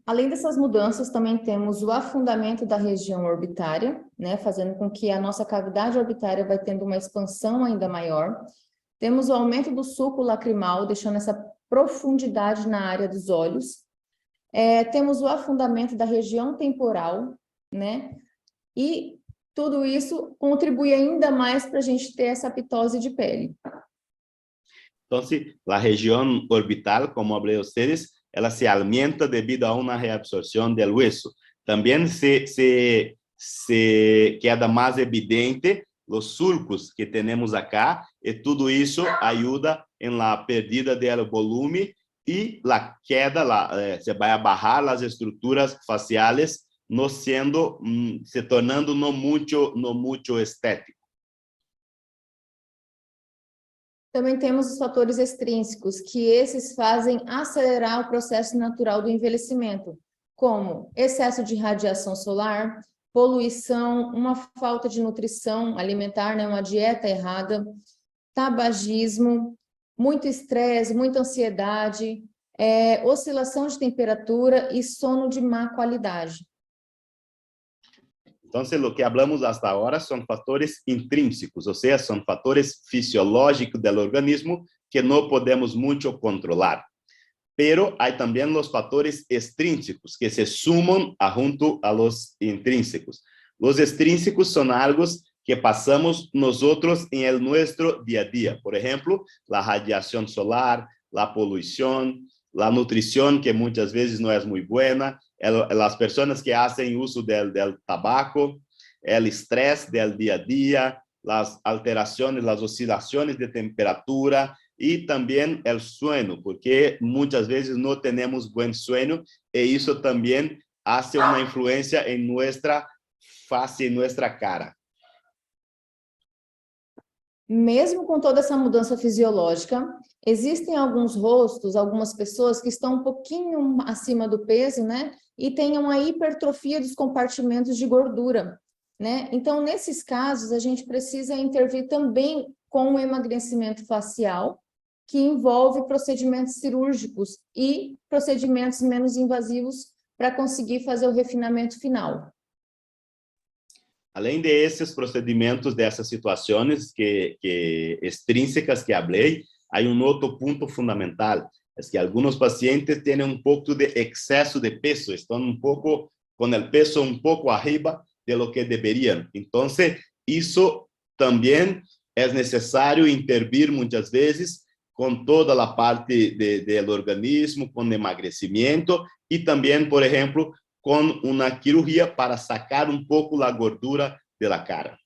Além dessas mudanças, também temos o afundamento da região orbitária, né, fazendo com que a nossa cavidade orbitária vai tendo uma expansão ainda maior. Temos o aumento do sulco lacrimal, deixando essa profundidade na área dos olhos. Temos o afundamento da região temporal, né? E tudo isso contribui ainda mais para a gente ter essa pitose de pele. Então, a região orbital, como falei a vocês, ela se aumenta devido a uma reabsorção do hueso. Também se queda mais evidente os sulcos que temos acá, e tudo isso ajuda em la perdida do volume e la queda, se vai abarrar as estruturas faciais, se tornando no muito estético. Também temos os fatores extrínsecos, que esses fazem acelerar o processo natural do envelhecimento, como excesso de radiação solar, poluição, uma falta de nutrição alimentar, né, uma dieta errada, tabagismo, muito estresse, muita ansiedade, oscilação de temperatura e sono de má qualidade. Então, o que hablamos hasta ahora são fatores intrínsecos, ou seja, são fatores fisiológicos do organismo que não podemos muito controlar. Pero hay también los fatores extrínsecos que se suman junto a los intrínsecos. Los extrínsecos son algo que pasamos nosotros en nuestro día a día. Por ejemplo, la radiación solar, la polución, la nutrición, que muchas veces no es muy buena, las personas que hacen uso del tabaco, el estrés del día a día, las alteraciones, las oscilaciones de temperatura, y también el sueño, porque muchas veces no tenemos buen sueño, y eso también hace una influencia en nuestra face, en nuestra cara. Mesmo com toda essa mudança fisiológica, existem alguns rostos, algumas pessoas que estão um pouquinho acima do peso, né? E têm uma hipertrofia dos compartimentos de gordura, né? Então, nesses casos, a gente precisa intervir também com o emagrecimento facial, que envolve procedimentos cirúrgicos e procedimentos menos invasivos para conseguir fazer o refinamento final. Além desses procedimentos, dessas situações extrínsecas que falei, há outro ponto fundamental, é que alguns pacientes têm pouco de excesso de peso, estão pouco com o peso pouco arriba de lo que deveriam. Então, isso também é necessário intervir muitas vezes com toda a parte do organismo, com emagrecimento e também, por exemplo, com uma cirurgia para sacar pouco a gordura da cara.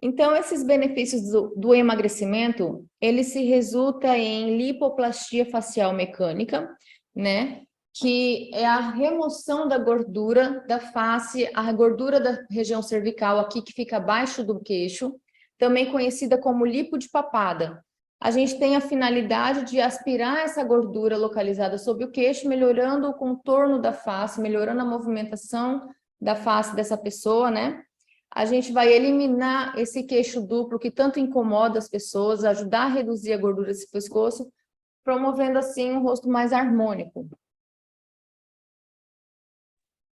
Então, esses benefícios do emagrecimento, ele se resulta em lipoplastia facial mecânica, né? que é a remoção da gordura da face, a gordura da região cervical aqui, que fica abaixo do queixo, também conhecida como lipo de papada. A gente tem a finalidade de aspirar essa gordura localizada sob o queixo, melhorando o contorno da face, melhorando a movimentação da face dessa pessoa, né? A gente vai eliminar esse queixo duplo que tanto incomoda as pessoas, ajudar a reduzir a gordura desse pescoço, promovendo assim um rosto mais harmônico.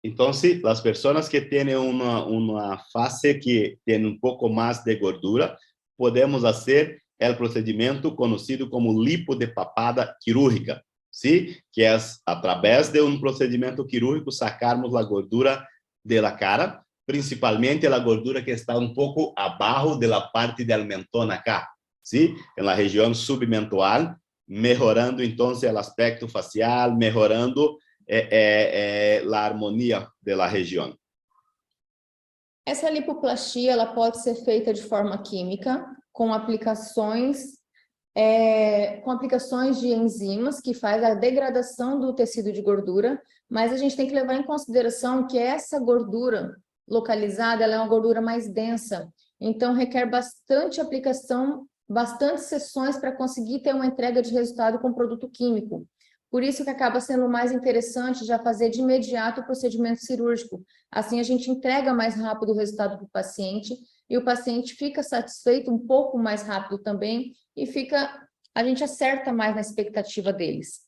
Então, as pessoas que têm uma face que tem um pouco mais de gordura, podemos fazer o procedimento conhecido como lipo de papada quirúrgica, ¿sí? Que é através de um procedimento quirúrgico sacarmos a gordura da cara, principalmente a gordura que está um pouco abaixo da parte del mentón acá, ¿sí? Na região submentual, melhorando então o aspecto facial, melhorando a harmonia da região. Essa lipoplastia ela pode ser feita de forma química, com aplicações de enzimas que faz a degradação do tecido de gordura, mas a gente tem que levar em consideração que essa gordura localizada ela é uma gordura mais densa, então requer bastante aplicação, bastante sessões para conseguir ter uma entrega de resultado com produto químico. Por isso que acaba sendo mais interessante já fazer de imediato o procedimento cirúrgico. Assim a gente entrega mais rápido o resultado para o paciente e o paciente fica satisfeito um pouco mais rápido também e a gente acerta mais na expectativa deles.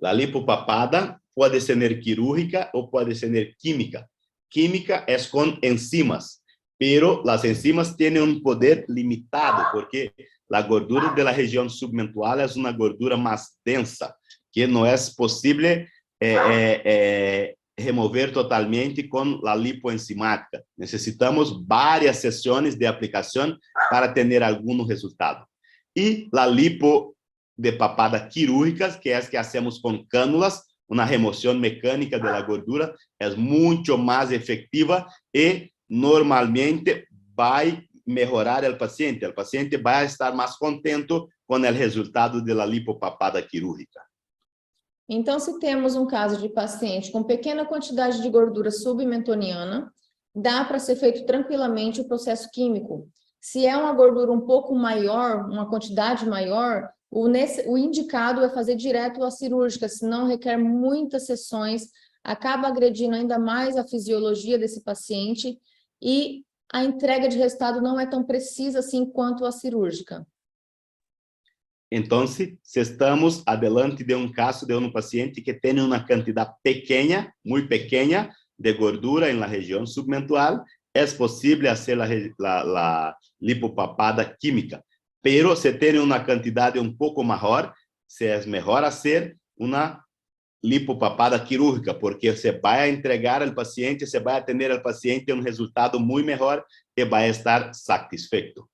A lipopapada pode ser quirúrgica ou pode ser química. Química é com enzimas, pero as enzimas têm um poder limitado, porque a gordura da região submentual é uma gordura mais densa, que não é possível remover totalmente com a lipoenzimática. Necessitamos várias sessões de aplicação para ter algum resultado. E a lipo de papada quirúrgica, que é a que hacemos com cânulas, uma remoção mecânica da gordura, é muito mais efetiva e normalmente vai melhorar o paciente vai estar mais contente com o resultado da lipopapada quirúrgica. Então, se temos um caso de paciente com pequena quantidade de gordura submentoniana, dá para ser feito tranquilamente o processo químico. Se é uma gordura um pouco maior, uma quantidade maior, o indicado é fazer direto a cirúrgica, senão requer muitas sessões, acaba agredindo ainda mais a fisiologia desse paciente e a entrega de resultado não é tão precisa assim quanto a cirúrgica. Então, se estamos adiante de um caso de um paciente que tem uma quantidade pequena, muito pequena, de gordura na região submentual, é possível fazer a lipopapada química. Pero se tem uma quantidade um pouco maior, se é melhor fazer uma lipopapada quirúrgica, porque você vai entregar ao paciente, você vai atender ao paciente um resultado muito melhor e vai estar satisfeito.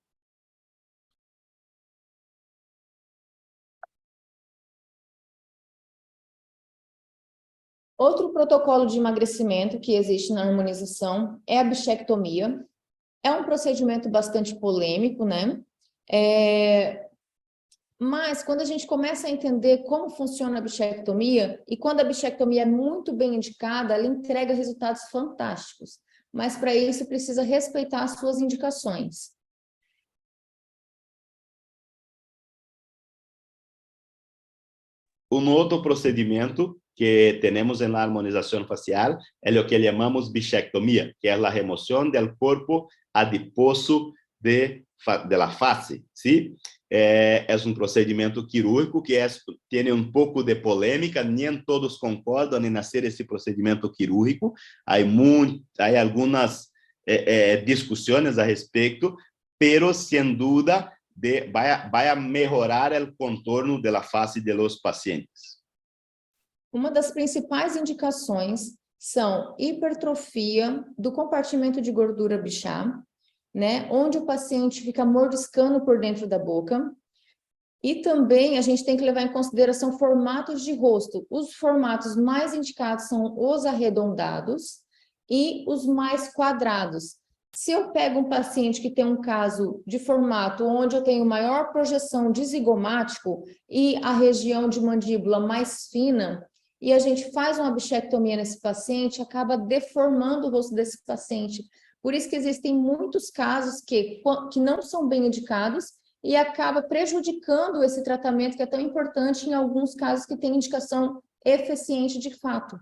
Outro protocolo de emagrecimento que existe na harmonização é a bichectomia. É um procedimento bastante polêmico, né? Mas quando a gente começa a entender como funciona a bichectomia, e quando a bichectomia é muito bem indicada, ela entrega resultados fantásticos. Mas para isso precisa respeitar as suas indicações. Um outro procedimento que temos na harmonização facial é o que chamamos bichectomia, que é a remoção do corpo adiposo da face, ¿sí? É um procedimento quirúrgico que tem um pouco de polêmica, nem todos concordam em fazer esse procedimento quirúrgico, há algumas discussões a respeito, pero sem dúvida vai melhorar o contorno da face dos pacientes. Uma das principais indicações são hipertrofia do compartimento de gordura bichá, né, onde o paciente fica mordiscando por dentro da boca. E também a gente tem que levar em consideração formatos de rosto. Os formatos mais indicados são os arredondados e os mais quadrados. Se eu pego um paciente que tem um caso de formato onde eu tenho maior projeção de zigomático e a região de mandíbula mais fina, e a gente faz uma bichectomia nesse paciente, acaba deformando o rosto desse paciente. Por isso que existem muitos casos que não são bem indicados e acaba prejudicando esse tratamento que é tão importante em alguns casos que tem indicação eficiente de fato.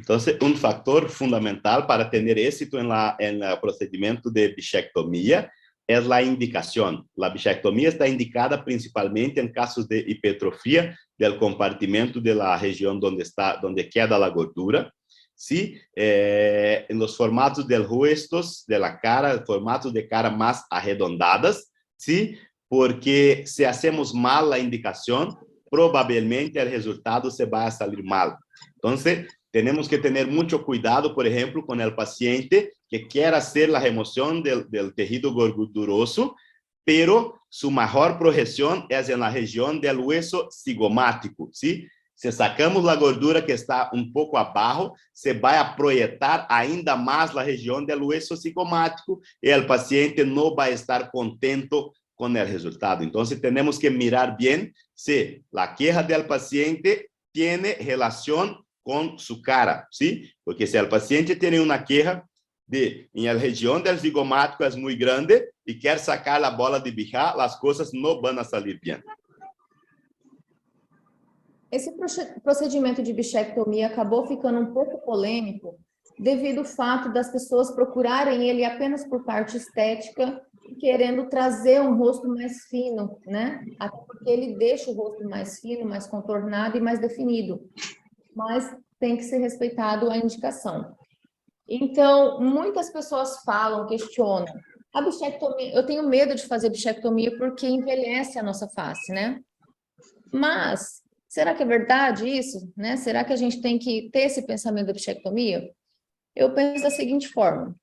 Entonces, un factor fundamental para tener éxito en el procedimiento de bichectomía es la indicación. La bichectomía está indicada principalmente en casos de hipertrofia del compartimento de la región donde queda la gordura. ¿Sí? En los formatos del rostro, de la cara, formatos de cara más arredondadas, ¿sí? Porque si hacemos mal la indicación, probablemente el resultado se va a salir mal. Entonces, tenemos que tener mucho cuidado, por ejemplo, con el paciente que quiera hacer la remoción del tejido gorduroso, pero su mejor proyección es en la región del hueso cigomático, ¿sí? Si sacamos la gordura que está un poco abajo, se va a proyectar ainda más la región del hueso cigomático y el paciente no va a estar contento con el resultado. Entonces, tenemos que mirar bien si la queja del paciente tiene relación con su cara, ¿sí? Porque si el paciente tiene una queja en la región del zigomático es muy grande y quiere sacar la bola de Bichat, las cosas no van a salir bien. Esse procedimento de bichectomia acabou ficando um pouco polêmico devido ao fato das pessoas procurarem ele apenas por parte estética, querendo trazer um rosto mais fino, né? Até porque ele deixa o rosto mais fino, mais contornado e mais definido. Mas tem que ser respeitado a indicação. Então, muitas pessoas falam, questionam, a bichectomia, eu tenho medo de fazer bichectomia porque envelhece a nossa face, né? Mas, será que é verdade isso? Né? Será que a gente tem que ter esse pensamento da bichectomia? Eu penso da seguinte forma,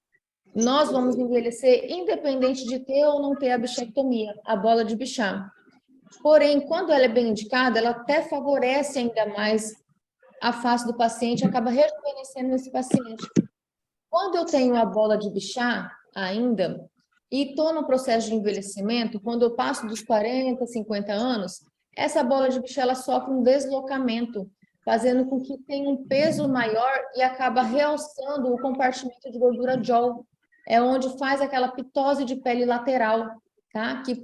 nós vamos envelhecer independente de ter ou não ter a bichectomia, a bola de Bichat. Porém, quando ela é bem indicada, ela até favorece ainda mais a face do paciente, acaba rejuvenescendo esse paciente. Quando eu tenho a bola de Bichat ainda, e estou no processo de envelhecimento, quando eu passo dos 40, 50 anos, essa bola de Bichat ela sofre um deslocamento, fazendo com que tenha um peso maior e acaba realçando o compartimento de gordura jaw, é onde faz aquela pitose de pele lateral, tá? Que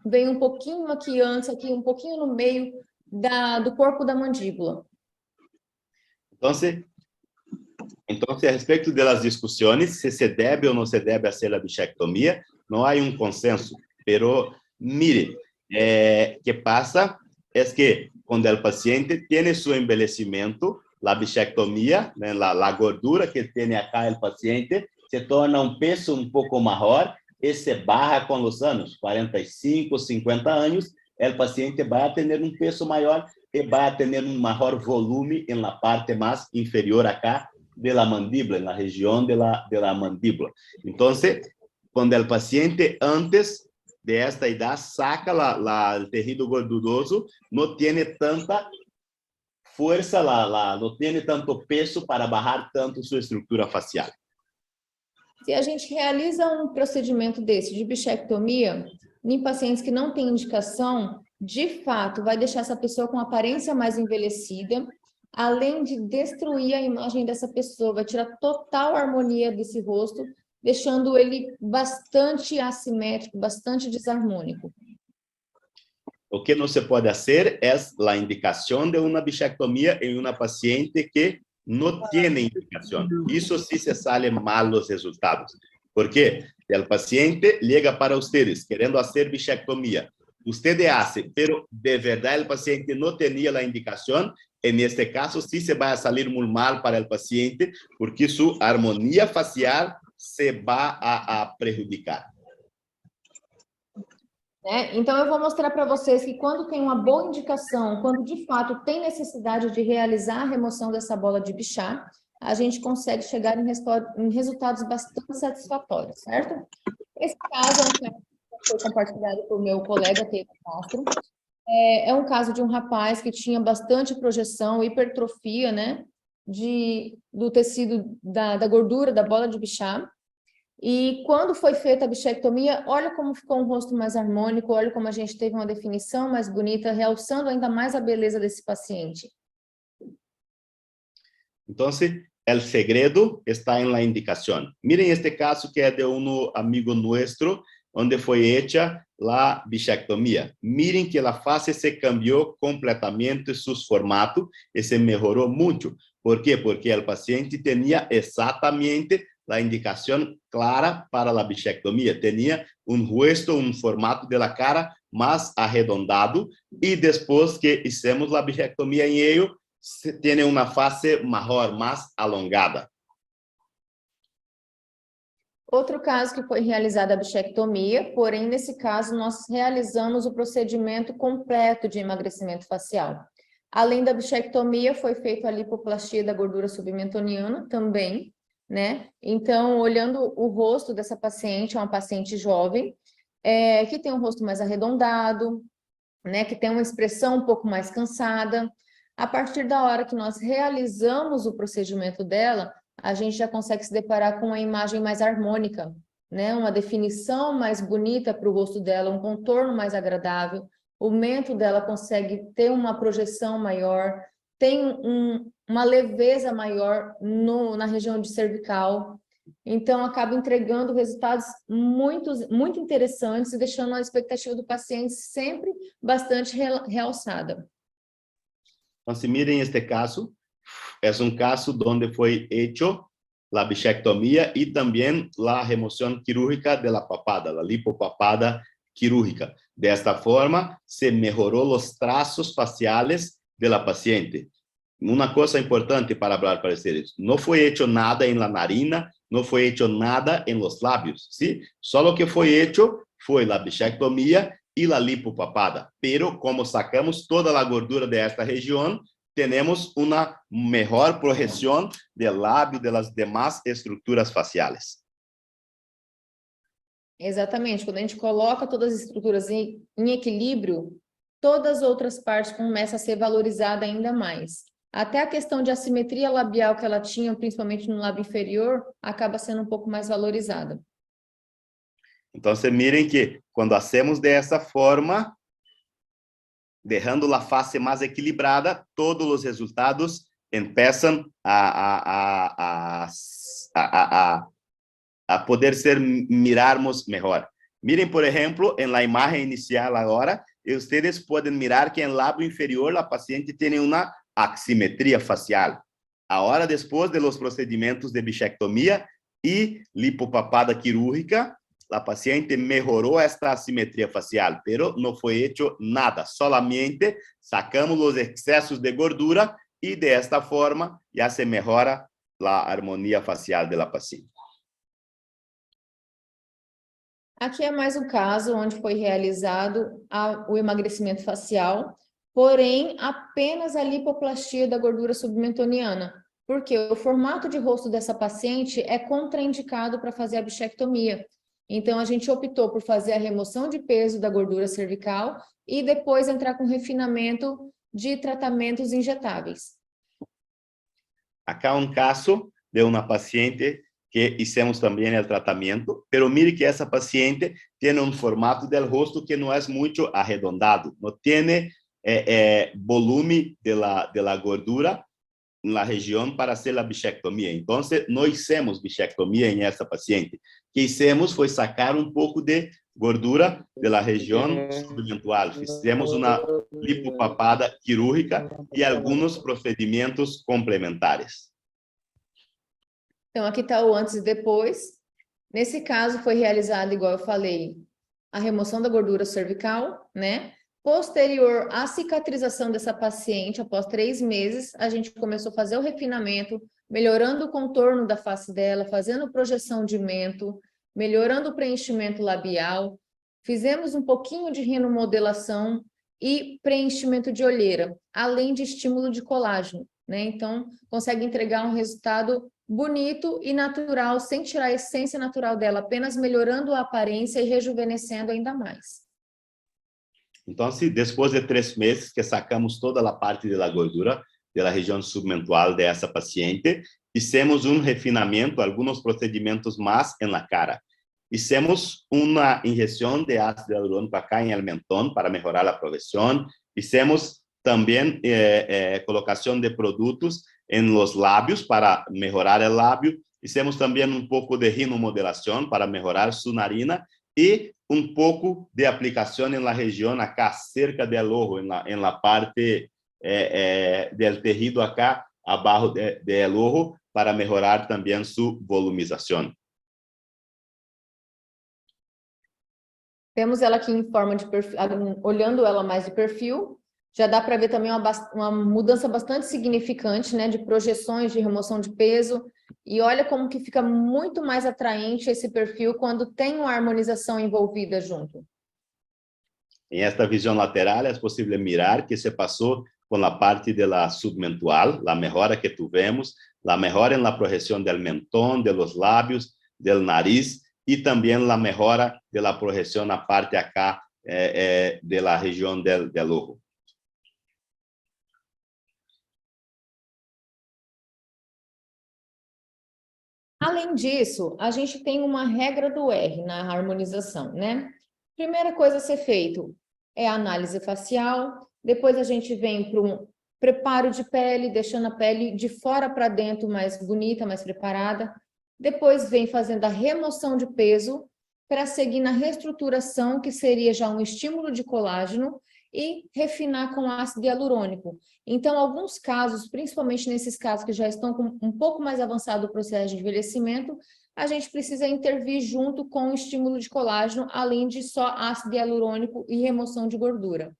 vem um pouquinho aqui antes, aqui um pouquinho no meio do corpo da mandíbula. Entonces, a respecto de las discusiones, si se debe o no se debe hacer la bichectomía, no hay un consenso. Pero, mire, ¿qué pasa? Es que cuando el paciente tiene su envejecimiento, la bichectomía, la gordura que tiene acá el paciente, se torna un peso un poco mayor y se baja con los años, 45, 50 años, el paciente va a tener un peso mayor y va a tener un mayor volumen en la parte más inferior acá de la mandíbula, en la región de la mandíbula. Entonces, cuando el paciente antes de esta edad saca el tejido gorduroso, no tiene tanta fuerza, no tiene tanto peso para bajar tanto su estructura facial. Se a gente realiza um procedimento desse de bichectomia em pacientes que não têm indicação, de fato, vai deixar essa pessoa com aparência mais envelhecida, além de destruir a imagem dessa pessoa, vai tirar total harmonia desse rosto, deixando ele bastante assimétrico, bastante desarmônico. O que não se pode fazer é a indicação de uma bichectomia em uma paciente que não tem indicação. Isso sim se sale mal os resultados. Porque o paciente chega para vocês querendo fazer bichectomia, usted hace, pero de verdad el paciente no tenía la indicación, en este caso sí se va a salir muy mal para el paciente porque su armonía facial se va a prejudicar. Então, eu vou mostrar para vocês que quando tem uma boa indicação, quando de fato tem necessidade de realizar a remoção dessa bola de Bichat, a gente consegue chegar em resultados bastante satisfatórios, certo? Esse caso é um caso que foi compartilhado por meu colega, Pedro Castro. É um caso de um rapaz que tinha bastante projeção, hipertrofia, né, do tecido da gordura da bola de Bichat. E quando foi feita a bichectomia, olha como ficou um rosto mais harmônico, olha como a gente teve uma definição mais bonita, realçando ainda mais a beleza desse paciente. Então, o segredo está em la indicação. Miren este caso que é de um amigo nosso, onde foi hecha la bichectomia. Miren que la face se cambió completamente su formato e se mejoró mucho. ¿Por qué? Porque el paciente tenía exactamente la indicación clara para la bichectomia. Tenía un rostro, un formato de la cara más arredondado y después que hicimos la bichectomia en ello, tiene una face mejor, más alongada. Outro caso que foi realizada a bichectomia, porém, nesse caso, nós realizamos o procedimento completo de emagrecimento facial. Além da bichectomia, foi feita a lipoplastia da gordura submentoniana também, né? Então, olhando o rosto dessa paciente, é uma paciente jovem, que tem um rosto mais arredondado, né? Que tem uma expressão um pouco mais cansada. A partir da hora que nós realizamos o procedimento dela, a gente já consegue se deparar com uma imagem mais harmônica, né? Uma definição mais bonita para o rosto dela, um contorno mais agradável, o mento dela consegue ter uma projeção maior, tem uma leveza maior na região de cervical, então acaba entregando resultados muito interessantes e deixando a expectativa do paciente sempre bastante realçada. Então, se mirem este caso, é um caso onde foi hecho la bichectomia y también la remoción quirúrgica de la papada, la lipopapada quirúrgica. De esta forma, se mejoró los trazos faciales de la paciente. Una cosa importante para hablar para ustedes, no fue hecho nada en la narina, no fue hecho nada en los labios, ¿sí? Solo que fue hecho fue la bichectomia y la lipopapada, pero como sacamos toda la gordura de esta región, tenemos una mejor projeción del labio, de las demás estruturas faciales. Exatamente, quando a gente coloca todas as estruturas em equilíbrio, todas as outras partes começam a ser valorizadas ainda mais. Até a questão de assimetria labial que ela tinha, principalmente no lábio inferior, acaba sendo um pouco mais valorizada. Então, miren que quando hacemos dessa forma, dejando la face más equilibrada, todos los resultados empiezan a poder mirarmos mejor. Miren, por ejemplo, en la imagen inicial ahora, ustedes pueden mirar que en el labio inferior la paciente tiene una asimetría facial. Ahora, después de los procedimientos de bichectomía y lipopapada quirúrgica, la paciente mejoró esta asimetría facial, pero no fue hecho nada, solamente sacamos los excesos de gordura y de esta forma ya se mejora la armonía facial de la paciente. Aqui é mais um caso onde foi realizado o emagrecimento facial, porém apenas a lipoplastia da gordura submentoniana, porque o formato de rosto dessa paciente é contraindicado para fazer a bichectomia. Então, a gente optou por fazer a remoção de peso da gordura cervical e depois entrar com refinamento de tratamentos injetáveis. Acá um caso de uma paciente que hicimos também o tratamento, pero mire que essa paciente tem um formato del rosto que não é muito arredondado, não tem volume de la gordura na região para hacer a bichectomia. Então, não hicimos bichectomia em essa paciente. O que hicimos foi sacar um pouco de gordura da região submentual. Fizemos uma lipopapada quirúrgica e alguns procedimentos complementares. Então, aqui está o antes e depois. Nesse caso, foi realizado, igual eu falei, a remoção da gordura cervical, né? Posterior à cicatrização dessa paciente, após 3 meses, a gente começou a fazer o refinamento, melhorando o contorno da face dela, fazendo projeção de mento, melhorando o preenchimento labial, fizemos um pouquinho de rinomodelação e preenchimento de olheira, além de estímulo de colágeno, né? Então, consegue entregar um resultado bonito e natural, sem tirar a essência natural dela, apenas melhorando a aparência e rejuvenescendo ainda mais. Então, depois de 3 meses que sacamos toda a parte da gordura da região submentual dessa paciente, Hicimos un refinamiento, algunos procedimientos más en la cara. Hicimos una inyección de ácido hialurónico acá en el mentón para mejorar la progresión. Hicimos también colocación de productos en los labios para mejorar el labio. Hicimos también un poco de rinomodelación para mejorar su narina y un poco de aplicación en la región acá cerca del ojo, en la parte del tejido acá abajo del ojo para mejorar también su volumización. Temos ela aqui em forma de perfil, olhando ela mais de perfil, já dá para ver também uma mudança bastante significante, né, de projeções, de remoção de peso, e olha como que fica muito mais atraente esse perfil quando tem uma harmonização envolvida junto. En esta visión lateral es posible mirar que se pasó con la parte de la submentual, la mejora que tuvimos, la mejora en la projeción del mentón, de los labios, del nariz, y también la mejora de la projeción a parte acá de la región del ojo. Além disso, a gente tem uma regra do R na harmonização, né? Primeira coisa a ser feito é a análise facial, depois a gente vem para um preparo de pele, deixando a pele de fora para dentro mais bonita, mais preparada. Depois vem fazendo a remoção de peso para seguir na reestruturação, que seria já um estímulo de colágeno, e refinar com ácido hialurônico. Então, alguns casos, principalmente nesses casos que já estão com um pouco mais avançado o processo de envelhecimento, a gente precisa intervir junto com o estímulo de colágeno, além de só ácido hialurônico e remoção de gordura.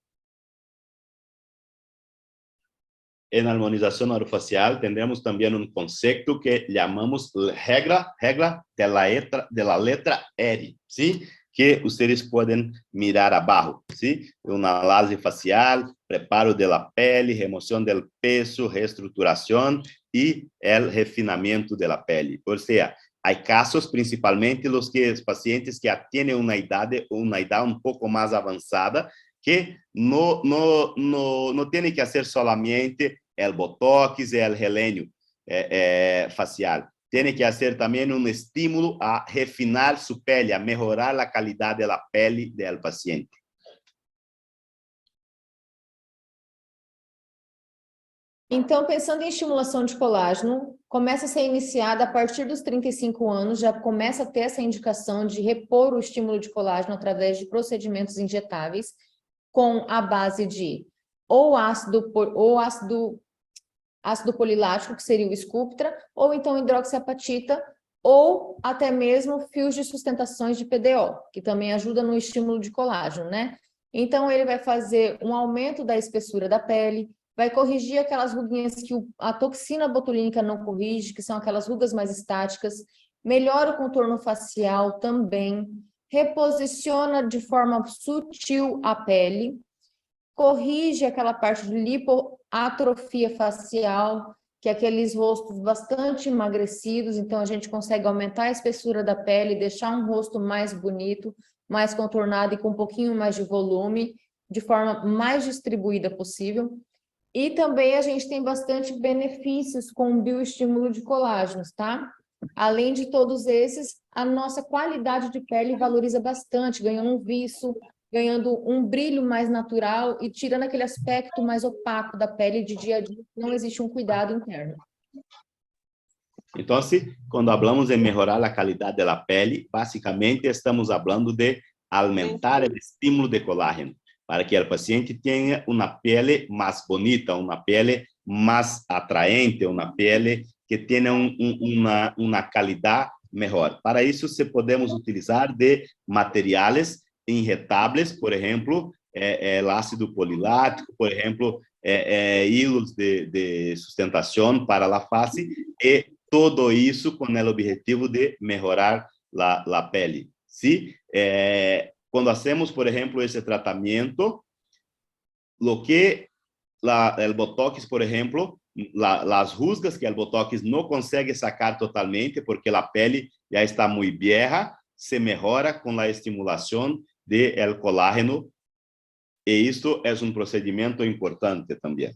En harmonización orofacial tendremos también un concepto que llamamos regla de la letra R, ¿sí? Que ustedes pueden mirar abajo, ¿sí? Una análise facial, preparo de la pele, remoción del peso, reestruturación y el refinamiento de la pele. O sea, hay casos, principalmente los pacientes que ya tienen una edad un poco más avanzada, que no tiene que hacer solamente el botox y el rellenio facial. Tiene que hacer también un estímulo a refinar su pele, a mejorar la calidad de la pele del paciente. Então, pensando em estimulação de colágeno, começa a ser iniciada a partir dos 35 anos, já começa a ter essa indicação de repor o estímulo de colágeno através de procedimentos injetáveis, com a base de ou ácido polilático, que seria o Sculptra, ou então hidroxiapatita, ou até mesmo fios de sustentações de PDO, que também ajuda no estímulo de colágeno, né? Então, ele vai fazer um aumento da espessura da pele, vai corrigir aquelas ruguinhas que a toxina botulínica não corrige, que são aquelas rugas mais estáticas, melhora o contorno facial também, reposiciona de forma sutil a pele, corrige aquela parte de lipoatrofia facial, que é aqueles rostos bastante emagrecidos, então a gente consegue aumentar a espessura da pele, deixar um rosto mais bonito, mais contornado e com um pouquinho mais de volume, de forma mais distribuída possível. E também a gente tem bastante benefícios com o bioestímulo de colágenos, tá? Além de todos esses, a nossa qualidade de pele valoriza bastante, ganhando um viço, ganhando um brilho mais natural e tirando aquele aspecto mais opaco da pele de dia a dia, não existe um cuidado interno. Então, quando falamos em melhorar a qualidade da pele, basicamente estamos falando de aumentar o estímulo de colágeno, para que o paciente tenha uma pele mais bonita, uma pele mais atraente, uma pele que tenha uma qualidade melhor. Para isso, podemos utilizar de materiais injetáveis, por exemplo, el ácido polilático, por exemplo, hilos de sustentação para a face, e todo isso com o objetivo de melhorar a pele. ¿Sí? Quando hacemos, por exemplo, esse tratamento, lo que el botox, por exemplo, las rusgas que el botox no consegue sacar totalmente, porque la pele ya está muy vieja, se mejora con la estimulación del colágeno, y esto es un procedimiento importante también.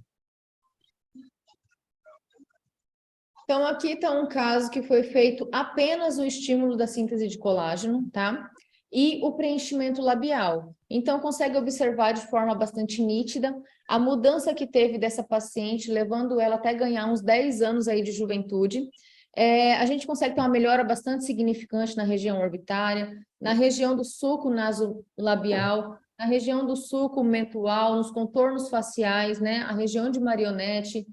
Então, aqui está um caso que foi feito apenas o estímulo da síntese de colágeno, tá? E o preenchimento labial. Então, consegue observar de forma bastante nítida a mudança que teve dessa paciente, levando ela até ganhar uns 10 anos aí de juventude. A gente consegue ter uma melhora bastante significante na região orbitária, na região do sulco nasolabial, na região do sulco mentual, nos contornos faciais, né? A região de marionete,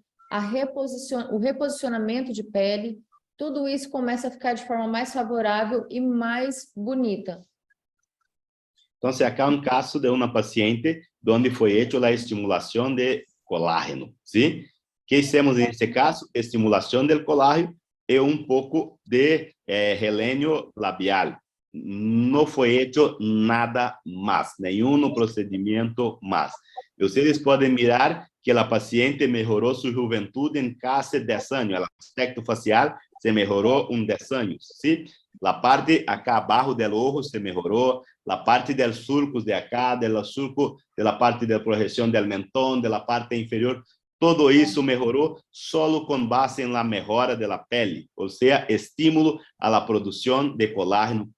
o reposicionamento de pele, tudo isso começa a ficar de forma mais favorável e mais bonita. Então, acá um caso de uma paciente onde foi hecho a estimulação de colágeno, ¿sí? Que hicimos nesse caso? Estimulação do colágeno e um pouco de relênio labial. Não foi hecho nada mais, nenhum procedimento mais. Vocês podem mirar que a paciente melhorou sua juventude em quase 10 anos. O aspecto facial se melhorou 10 anos, ¿sí? A parte acá abaixo do ojo se melhorou, a parte dos surcos de acá, do surco, da parte da projeção do mentón, da parte inferior, todo isso melhorou só com base na melhora da pele, ou seja, estímulo à produção de colágeno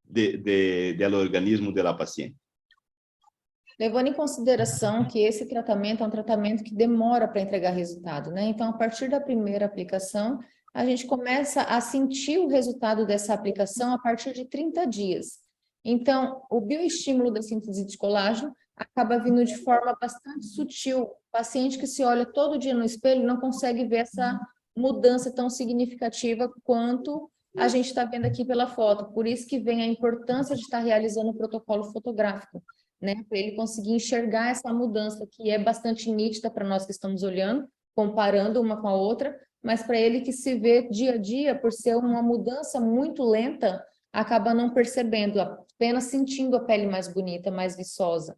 do organismo da paciente. Levando em consideração que esse tratamento é um tratamento que demora para entregar resultado, né? Então, a partir da primeira aplicação, a gente começa a sentir o resultado dessa aplicação a partir de 30 dias. Então, o bioestímulo da síntese de colágeno acaba vindo de forma bastante sutil. O paciente que se olha todo dia no espelho não consegue ver essa mudança tão significativa quanto a gente está vendo aqui pela foto. Por isso que vem a importância de estar realizando o protocolo fotográfico, né? Para ele conseguir enxergar essa mudança que é bastante nítida para nós que estamos olhando, comparando uma com a outra, mas para ele que se vê dia a dia, por ser uma mudança muito lenta, acaba não percebendo, apenas sentindo a pele mais bonita, mais viçosa.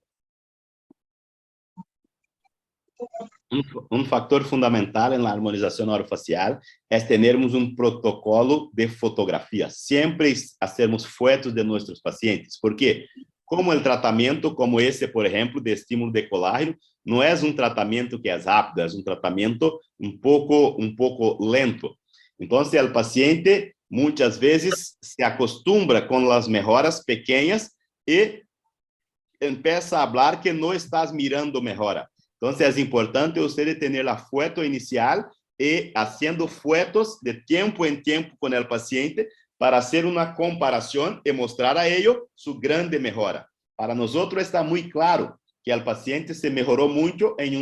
Um fator fundamental na harmonização orofacial é termos um protocolo de fotografia. Sempre fazemos fotos de nossos pacientes. Por quê? Como o tratamento, como esse, por exemplo, de estímulo de colágeno, não é um tratamento que é rápido, é um tratamento um pouco lento. Então, o paciente muitas vezes se acostumbra com as melhoras pequenas e começa a falar que não estás mirando melhora. Então, é importante você ter a foto inicial e fazendo fotos de tempo em tempo com o paciente para fazer uma comparação e mostrar a ele sua grande melhora. Para nós está muito claro que o paciente se melhorou muito em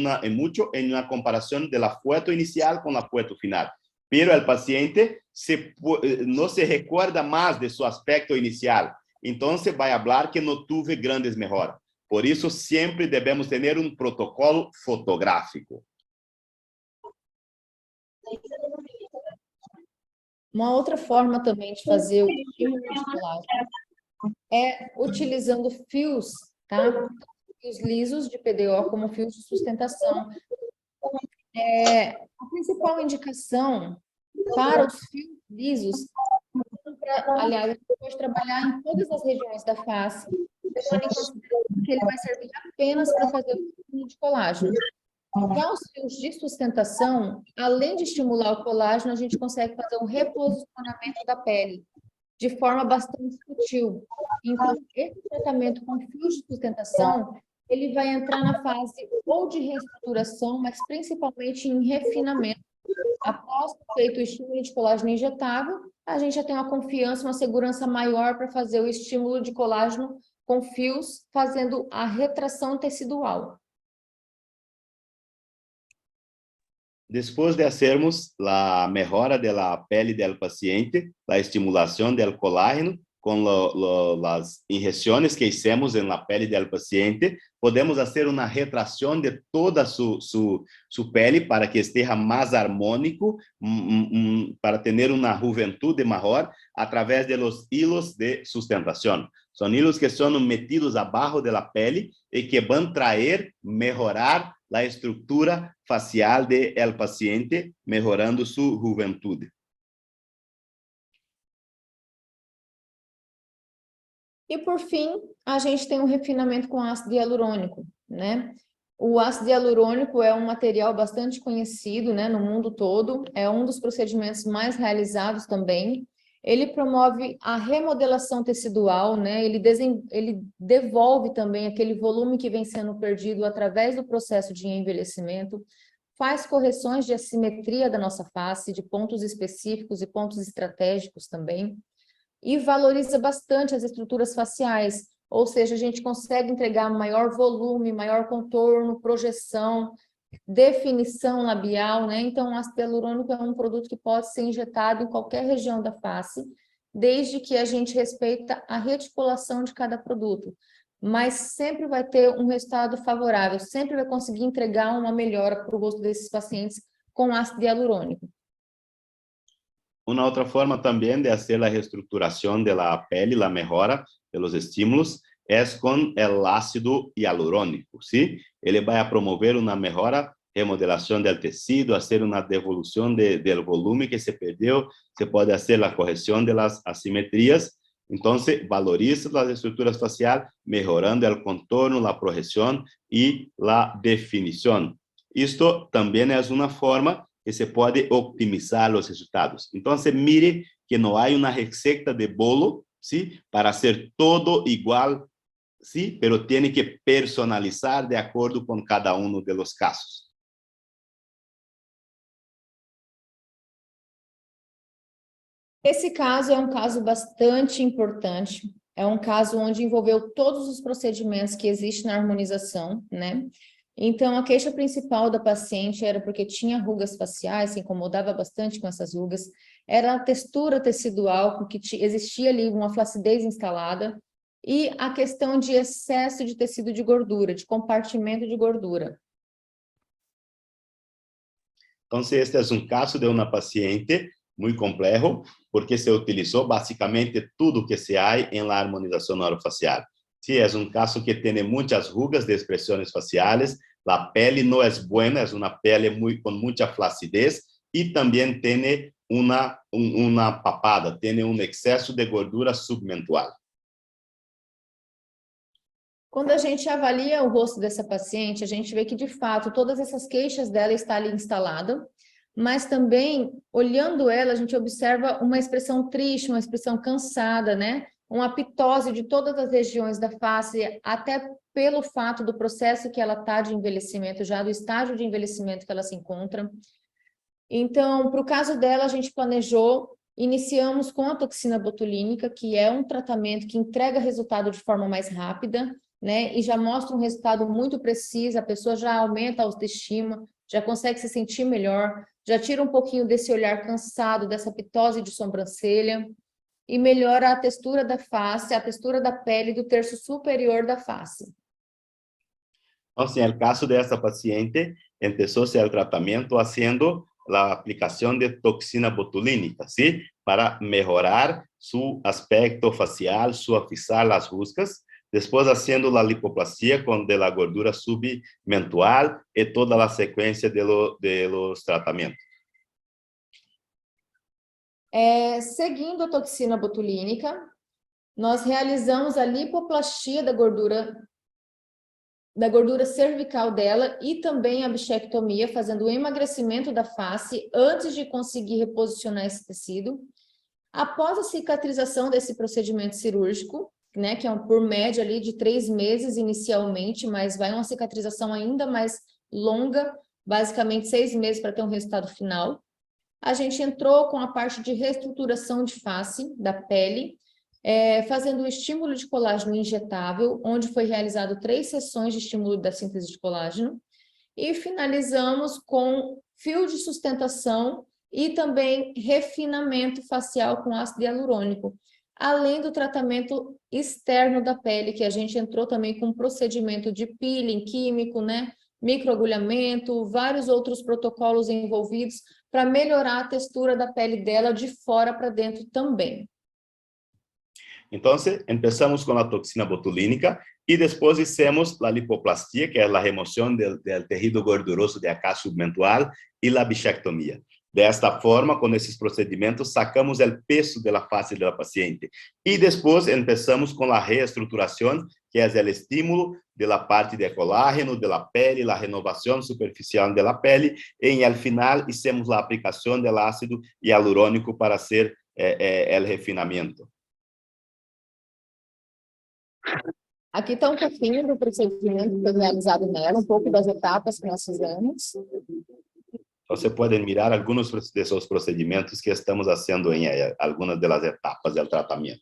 uma comparação da foto inicial com a foto final. Pero o paciente não se recuerda mais de seu aspecto inicial. Então, vai falar que não tive grandes melhoras. Por isso, sempre devemos ter um protocolo fotográfico. Uma outra forma também de fazer o estímulo de colágeno é utilizando fios, tá? Fios lisos de PDO como fios de sustentação. A principal indicação para os fios lisos, aliás, a gente pode trabalhar em todas as regiões da face, levando em consideração que ele vai servir apenas para fazer o estímulo de colágeno. Já os fios de sustentação, além de estimular o colágeno, a gente consegue fazer um reposicionamento da pele de forma bastante sutil. Então, esse tratamento com fios de sustentação, ele vai entrar na fase ou de reestruturação, mas principalmente em refinamento. Após feito o estímulo de colágeno injetável, a gente já tem uma confiança, uma segurança maior para fazer o estímulo de colágeno com fios, fazendo a retração tecidual. Depois de fazermos a melhora da pele do paciente, a estimulação do colágeno, com as injeções que hicimos na pele do paciente, podemos fazer uma retração de toda sua pele para que esteja mais harmônico, para ter uma juventude maior, através de los hilos de sustentação. São hilos que são metidos abaixo da pele e que vão trazer, melhorar a estrutura facial do paciente, melhorando sua juventude. E, por fim, a gente tem um refinamento com ácido hialurônico, né? O ácido hialurônico é um material bastante conhecido, né, no mundo todo, é um dos procedimentos mais realizados também. Ele promove a remodelação tecidual, né, ele devolve também aquele volume que vem sendo perdido através do processo de envelhecimento, faz correções de assimetria da nossa face, de pontos específicos e pontos estratégicos também, e valoriza bastante as estruturas faciais, ou seja, a gente consegue entregar maior volume, maior contorno, projeção, definição labial, né? Então, o ácido hialurônico é um produto que pode ser injetado em qualquer região da face, desde que a gente respeita a reticulação de cada produto. Mas sempre vai ter um resultado favorável, sempre vai conseguir entregar uma melhora para o rosto desses pacientes com ácido hialurônico. Una otra forma también de hacer la reestructuración de la pele, la mejora de los estímulos, es con el ácido hialurónico, ¿sí? Él va a promover una mejora, remodelación del tejido, hacer una devolución del volumen que se perdió, se puede hacer la corrección de las asimetrías, entonces valoriza las estructuras faciales, mejorando el contorno, la proyección y la definición. Esto también es una forma que se puede optimizar los resultados. Entonces, mire que no hay una receta de bolo, ¿sí? Para hacer todo igual, ¿sí? Pero tiene que personalizar de acuerdo con cada uno de los casos. Esse caso é um caso bastante importante, é um caso onde envolveu todos os procedimentos que existem na harmonização, né? Então, a queixa principal da paciente era porque tinha rugas faciais, se incomodava bastante com essas rugas, era a textura tecidual, porque existia ali uma flacidez instalada, e a questão de excesso de tecido de gordura, de compartimento de gordura. Então, este é um caso de uma paciente muito complexo, porque se utilizou basicamente tudo que se há em la harmonização orofacial. Sí, es un caso que tiene muchas rugas de expresiones faciales, la pele no es buena, es una pele con mucha flacidez y también tiene una papada, tiene un exceso de gordura submentual. Quando a gente avalia o rosto dessa paciente, a gente vê que, de fato, todas essas queixas dela estão ali instaladas, mas também, olhando ela, a gente observa uma expressão triste, uma expressão cansada, né? Uma pitose de todas as regiões da face, até pelo fato do processo que ela está de envelhecimento, já do estágio de envelhecimento que ela se encontra. Então, para o caso dela, a gente planejou, iniciamos com a toxina botulínica, que é um tratamento que entrega resultado de forma mais rápida, né? E já mostra um resultado muito preciso, a pessoa já aumenta a autoestima, já consegue se sentir melhor, já tira um pouquinho desse olhar cansado, dessa pitose de sobrancelha, e melhora a textura da face, a textura da pele do terço superior da face. Entonces, en el caso de esta paciente, empezó-se el tratamiento haciendo la aplicación de toxina botulínica, ¿sí? Para mejorar su aspecto facial, suavizar las rusgas, después haciendo la lipoplastia con de la gordura submentual y toda la secuencia de los tratamientos. Seguindo a toxina botulínica, nós realizamos a lipoplastia da gordura cervical dela e também a bichectomia, fazendo o emagrecimento da face antes de conseguir reposicionar esse tecido. Após a cicatrização desse procedimento cirúrgico, né, que é por média ali de 3 meses inicialmente, mas vai uma cicatrização ainda mais longa, basicamente 6 meses para ter um resultado final. A gente entrou com a parte de reestruturação de face da pele, fazendo o estímulo de colágeno injetável, onde foi realizado 3 sessões de estímulo da síntese de colágeno, e finalizamos com fio de sustentação e também refinamento facial com ácido hialurônico, além do tratamento externo da pele, que a gente entrou também com um procedimento de peeling químico, né? Microagulhamento, vários outros protocolos envolvidos para melhorar a textura da pele dela de fora para dentro também. Então, começamos com a toxina botulínica e depois hicimos a lipoplastia, que é a remoção do tecido gorduroso de acá submentual, e a bichectomia. Desta forma, com esses procedimentos, sacamos o peso da face da paciente. E depois, começamos com a reestruturação, que es el estímulo de la parte de colágeno de la pele, la renovación superficial de la pele, y al final hicimos la aplicación del ácido hialurónico para hacer el refinamiento. Aqui está pouquinho do procedimento que foi realizado nela, pouco das etapas que nós fizemos. Você pode mirar alguns desses procedimentos que estamos fazendo em algumas das etapas do tratamento.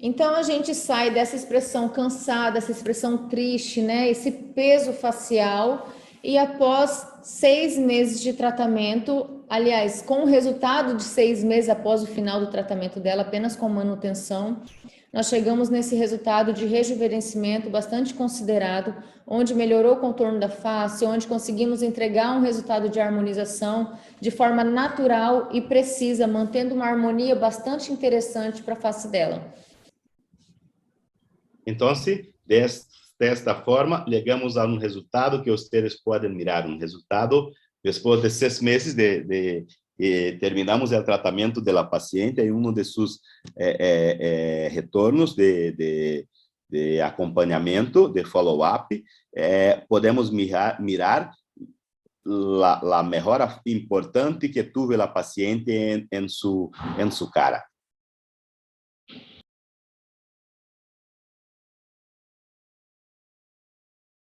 Então, a gente sai dessa expressão cansada, essa expressão triste, né? Esse peso facial, e após 6 meses de tratamento, aliás, com o resultado de 6 meses após o final do tratamento dela, apenas com manutenção, nós chegamos nesse resultado de rejuvenescimento bastante considerado, onde melhorou o contorno da face, onde conseguimos entregar um resultado de harmonização de forma natural e precisa, mantendo uma harmonia bastante interessante para a face dela. Então, desta forma, chegamos a resultado que vocês podem mirar, resultado depois de 6 meses terminamos o tratamento da paciente, e um de seus retornos de acompanhamento, de follow-up, podemos mirar a melhora importante que teve a paciente em sua cara.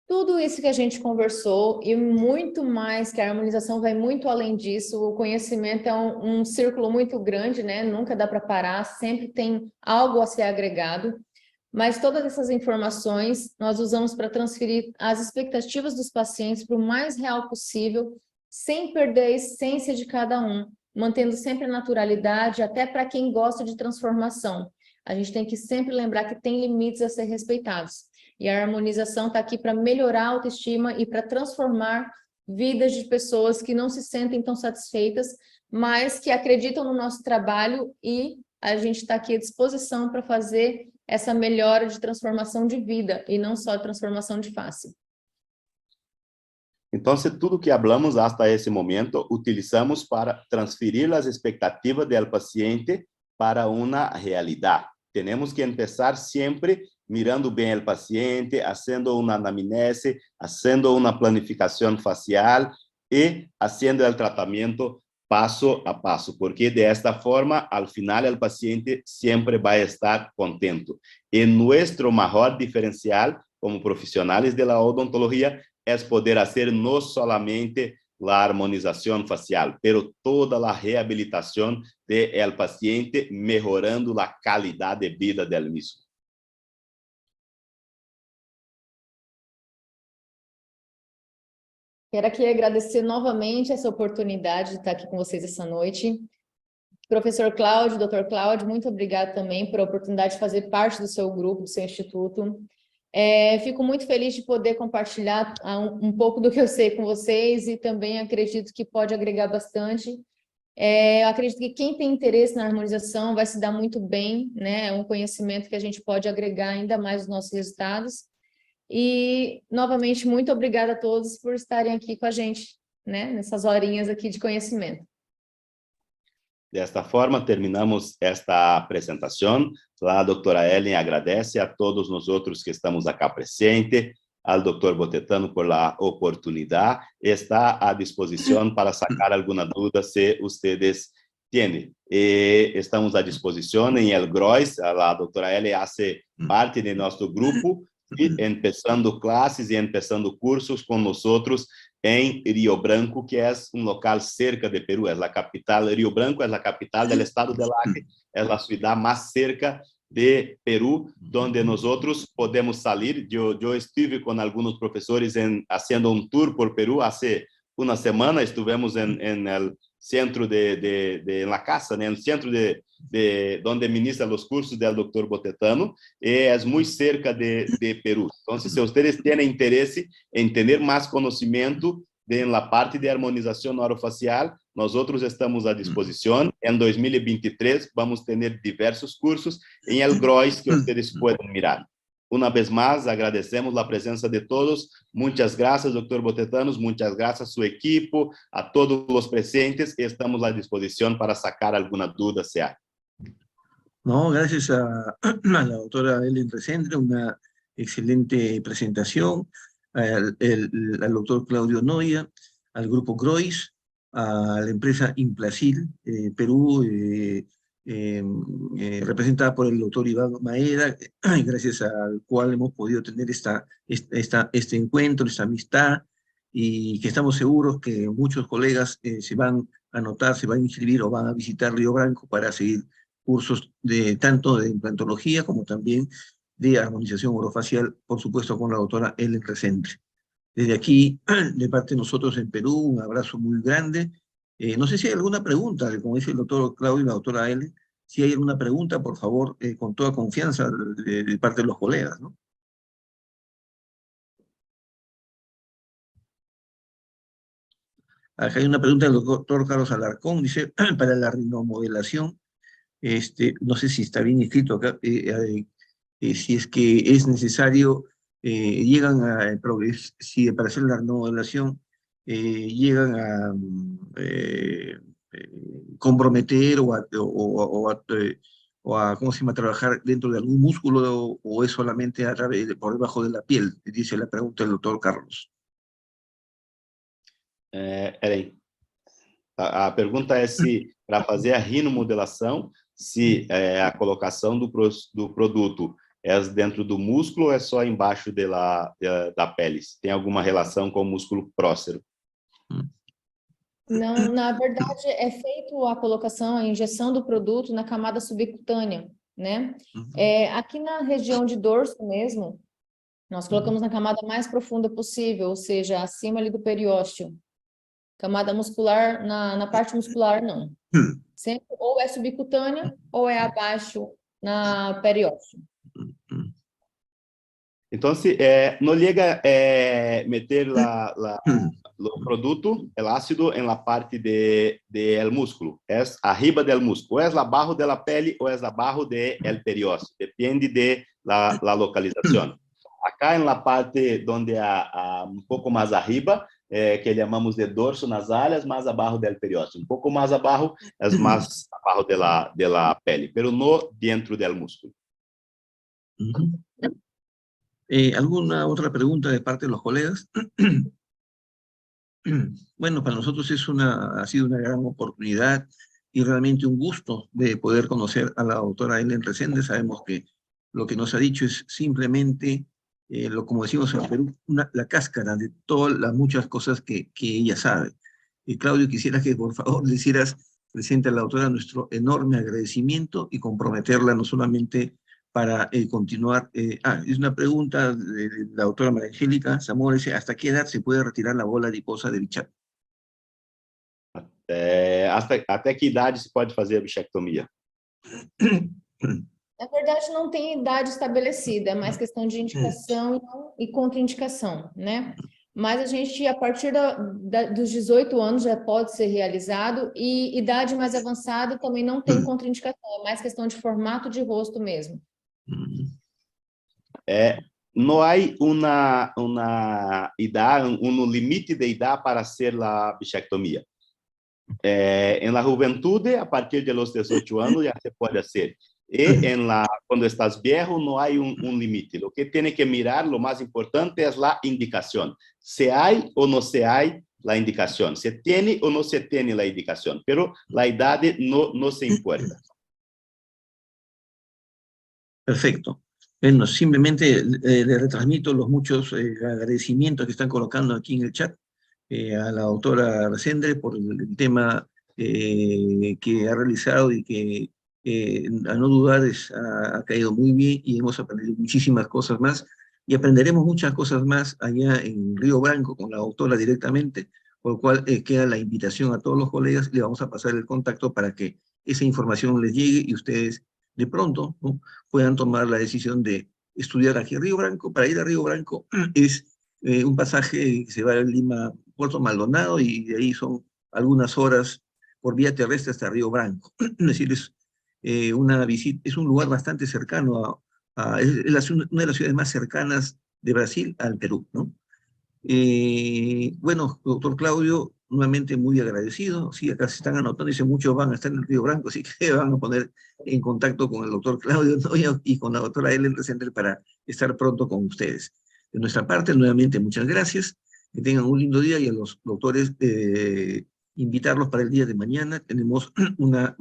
Tudo isso que a gente conversou e muito mais, que a harmonização vai muito além disso, o conhecimento é um círculo muito grande, né? Nunca dá para parar, sempre tem algo a ser agregado, mas todas essas informações nós usamos para transferir as expectativas dos pacientes para o mais real possível, sem perder a essência de cada um, mantendo sempre a naturalidade, até para quem gosta de transformação. A gente tem que sempre lembrar que tem limites a ser respeitados. E a harmonização está aqui para melhorar a autoestima e para transformar vidas de pessoas que não se sentem tão satisfeitas, mas que acreditam no nosso trabalho, e a gente está aqui à disposição para fazer essa melhora de transformação de vida e não só transformação de face. Então, tudo que falamos até esse momento, utilizamos para transferir as expectativas do paciente para uma realidade. Temos que começar sempre mirando bem o paciente, fazendo uma anamnese, fazendo uma planificação facial e fazendo o tratamento passo a passo, porque desta forma, al final, o paciente sempre vai estar contente. E nosso maior diferencial como profissionais da odontologia é poder fazer não somente a harmonização facial, pero toda a reabilitação do paciente, melhorando a qualidade de vida dele mesmo. Quero aqui agradecer novamente essa oportunidade de estar aqui com vocês essa noite. Professor Cláudio, doutor Cláudio, muito obrigado também por a oportunidade de fazer parte do seu grupo, do seu instituto. Fico muito feliz de poder compartilhar um pouco do que eu sei com vocês, e também acredito que pode agregar bastante. Eu acredito que quem tem interesse na harmonização vai se dar muito bem, né? É um conhecimento que a gente pode agregar ainda mais os nossos resultados. E, novamente, muito obrigada a todos por estarem aqui com a gente, né, nessas horinhas aqui de conhecimento. Desta forma, terminamos esta apresentação. A doutora Ellen agradece a todos nós outros que estamos aqui presentes, ao doutor Botetano por a oportunidade, está à disposição para sacar alguma dúvida se vocês têm. Estamos à disposição em El Grois, a doutora Ellen faz parte de nosso grupo, e empezando classes e empezando cursos com nós em Rio Branco, que é local cerca de Peru, é a capital. Rio Branco é a capital do estado de Acre, é a cidade mais cerca de Peru, onde nós podemos sair. Eu estive com alguns professores fazendo um tour por Peru há uma semana. Estivemos no centro de la casa, no centro de onde ministra os cursos do Dr. Botetano, e é muito cerca de Peru. Então, se vocês têm interesse em ter mais conhecimento en la parte de armonización orofacial, nosotros estamos a disposición. En 2023 vamos a tener diversos cursos en el GROIS que ustedes pueden mirar. Una vez más, agradecemos la presencia de todos. Muchas gracias, doctor Botetanos. Muchas gracias a su equipo, a todos los presentes. Estamos a disposición para sacar alguna duda si hay. No, gracias a la doctora Ellen Resendre, una excelente presentación, al doctor Claudio Noya, al grupo GROIS, a la empresa Implacil Perú, representada por el doctor Iván Maeda, gracias al cual hemos podido tener este encuentro, esta amistad, y que estamos seguros que muchos colegas se van a anotar, se van a inscribir o van a visitar Río Branco para seguir cursos tanto de implantología como también de armonización orofacial, por supuesto con la doctora Ellen Resendre. Desde aquí, de parte de nosotros en Perú, un abrazo muy grande. No sé si hay alguna pregunta, como dice el doctor Claudio y la doctora Ellen, si hay alguna pregunta, por favor, con toda confianza de parte de los colegas, ¿no? Acá hay una pregunta del doctor Carlos Alarcón, dice, para la rinomodelación, no sé si está bien escrito acá, si es que es necesario, llegan a, si para hacer la remodelación, llegan a comprometer ¿cómo se llama?, trabajar dentro de algún músculo o es solamente a través por debajo de la piel, dice la pregunta del doctor Carlos. Eren, a pergunta é se, para fazer a rinomodelação, se a colocação do produto é dentro do músculo ou é só embaixo da pele? Tem alguma relação com o músculo próxero? Não, na verdade, é feito a colocação, a injeção do produto na camada subcutânea, né? Aqui na região de dorso mesmo, nós colocamos na camada mais profunda possível, ou seja, acima ali do periósteo. Camada muscular, na parte muscular, não. Sempre ou é subcutânea ou é abaixo na periósteo. Então, não llega meter o produto, o ácido, em la parte del músculo. É arriba del músculo. Ou é abaixo da pele ou é abaixo del periósteo. Depende de la localização. Acá en la parte donde un poco más arriba, que llamamos de dorso nasales, más abajo del periósteo. Un poco más abajo es más abajo de la pele, pero no dentro del músculo. ¿Alguna otra pregunta de parte de los colegas? Bueno, para nosotros ha sido una gran oportunidad y realmente un gusto de poder conocer a la doctora Ellen Resende. Sabemos que lo que nos ha dicho es simplemente como decimos en Perú, la cáscara de todas las muchas cosas que ella sabe. Claudio, quisiera que por favor le hicieras presente a la doctora nuestro enorme agradecimiento y comprometerla no solamente para continuar. Es una pregunta de la doctora María Angélica Zamora, dice, ¿hasta qué edad se puede retirar la bola adiposa de Bichat? Até que idade se pode fazer a bichectomia? Na verdade, não tem idade estabelecida, é mais questão de indicação e contraindicação, né? Mas a gente, a partir dos 18 anos, já pode ser realizado, e idade mais avançada também não tem contraindicação, é mais questão de formato de rosto mesmo. Não há um limite de idade para ser a bichectomia. En la juventude, a partir de los 18 anos, já se pode hacer. E quando estás viejo, não há limite. O que tem que mirar, lo mais importante, é a indicação. Se há ou não se há a indicação. Se tem ou não se tem a indicação. Pero a idade não se importa. Perfecto. Bueno, simplemente le retransmito los muchos agradecimientos que están colocando aquí en el chat a la doctora Resendre por el tema que ha realizado y que a no dudar ha caído muy bien y hemos aprendido muchísimas cosas más y aprenderemos muchas cosas más allá en Río Branco con la doctora directamente, por lo cual queda la invitación a todos los colegas y le vamos a pasar el contacto para que esa información les llegue y ustedes de pronto, ¿no?, puedan tomar la decisión de estudiar aquí en Río Branco. Para ir a Río Branco es un pasaje que se va a Lima Puerto Maldonado y de ahí son algunas horas por vía terrestre hasta Río Branco. Es decir, una visita, es un lugar bastante cercano es una de las ciudades más cercanas de Brasil al Perú, ¿no? Bueno, doctor Claudio, nuevamente muy agradecido. Sí, acá se están anotando, dice muchos van a estar en el Río Branco, así que van a poner en contacto con el doctor Claudio, ¿no? y con la doctora Ellen Resender para estar pronto con ustedes. De nuestra parte, nuevamente, muchas gracias. Que tengan un lindo día y a los doctores invitarlos para el día de mañana. Tenemos una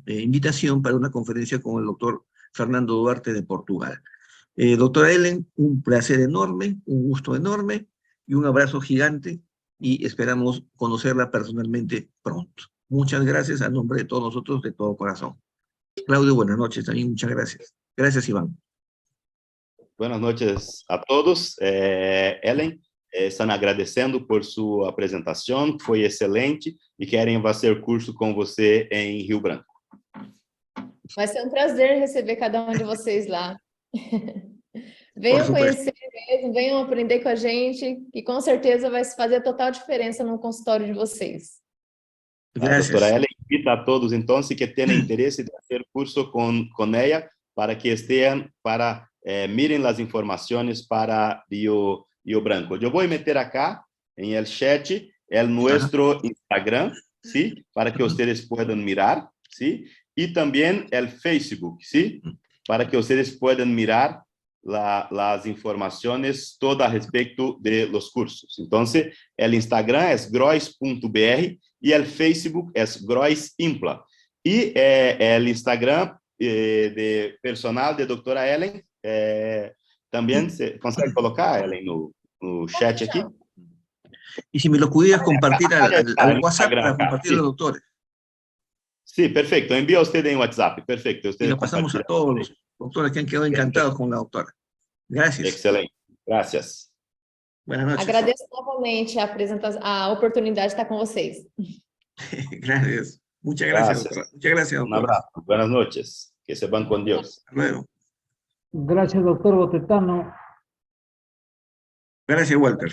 invitación para una conferencia con el doctor Fernando Duarte de Portugal. Doctora Ellen, un placer enorme, un gusto enorme y un abrazo gigante y esperamos conocerla personalmente pronto. Muchas gracias a nombre de todos nosotros, de todo corazón. Claudio, buenas noches también, muchas gracias. Gracias, Iván. Buenas noches a todos. Ellen, estão agradecendo por sua apresentação, foi excelente e querem fazer curso com você em Rio Branco. Vai ser um prazer receber cada um de vocês lá. Venham conhecer mesmo, venham aprender com a gente, que com certeza vai fazer total diferença no consultório de vocês. A doutora Ellen invita a todos, então, que tenham interesse de fazer curso com ela, para que estejam, miren as informações para Rio Branco. Eu vou meter acá, em el chat, nuestro Instagram, ¿sí? Para que vocês possam mirar, ¿sí? Y también el Facebook, ¿sí? Para que ustedes puedan mirar las informaciones todas respecto de los cursos. Entonces, el Instagram es grois.br y el Facebook es groisimpla. Y el Instagram de personal de doctora Ellen, también se consegue colocar, Ellen, no chat aquí. Y si me lo pudieras compartir al WhatsApp para compartir a los doctores. Sí, perfecto. Envía usted en WhatsApp. Perfecto. Y lo pasamos a todos los doctores que han quedado encantados con la doctora. Gracias. Excelente. Gracias. Buenas noches. Agradeço novamente a oportunidade de estar com vocês. Gracias. Muchas gracias, doctora. Muchas gracias, doctora. Un abrazo. Buenas noches. Que se van con Dios. Hasta luego. Gracias, doctor Botetano. Gracias, Walter.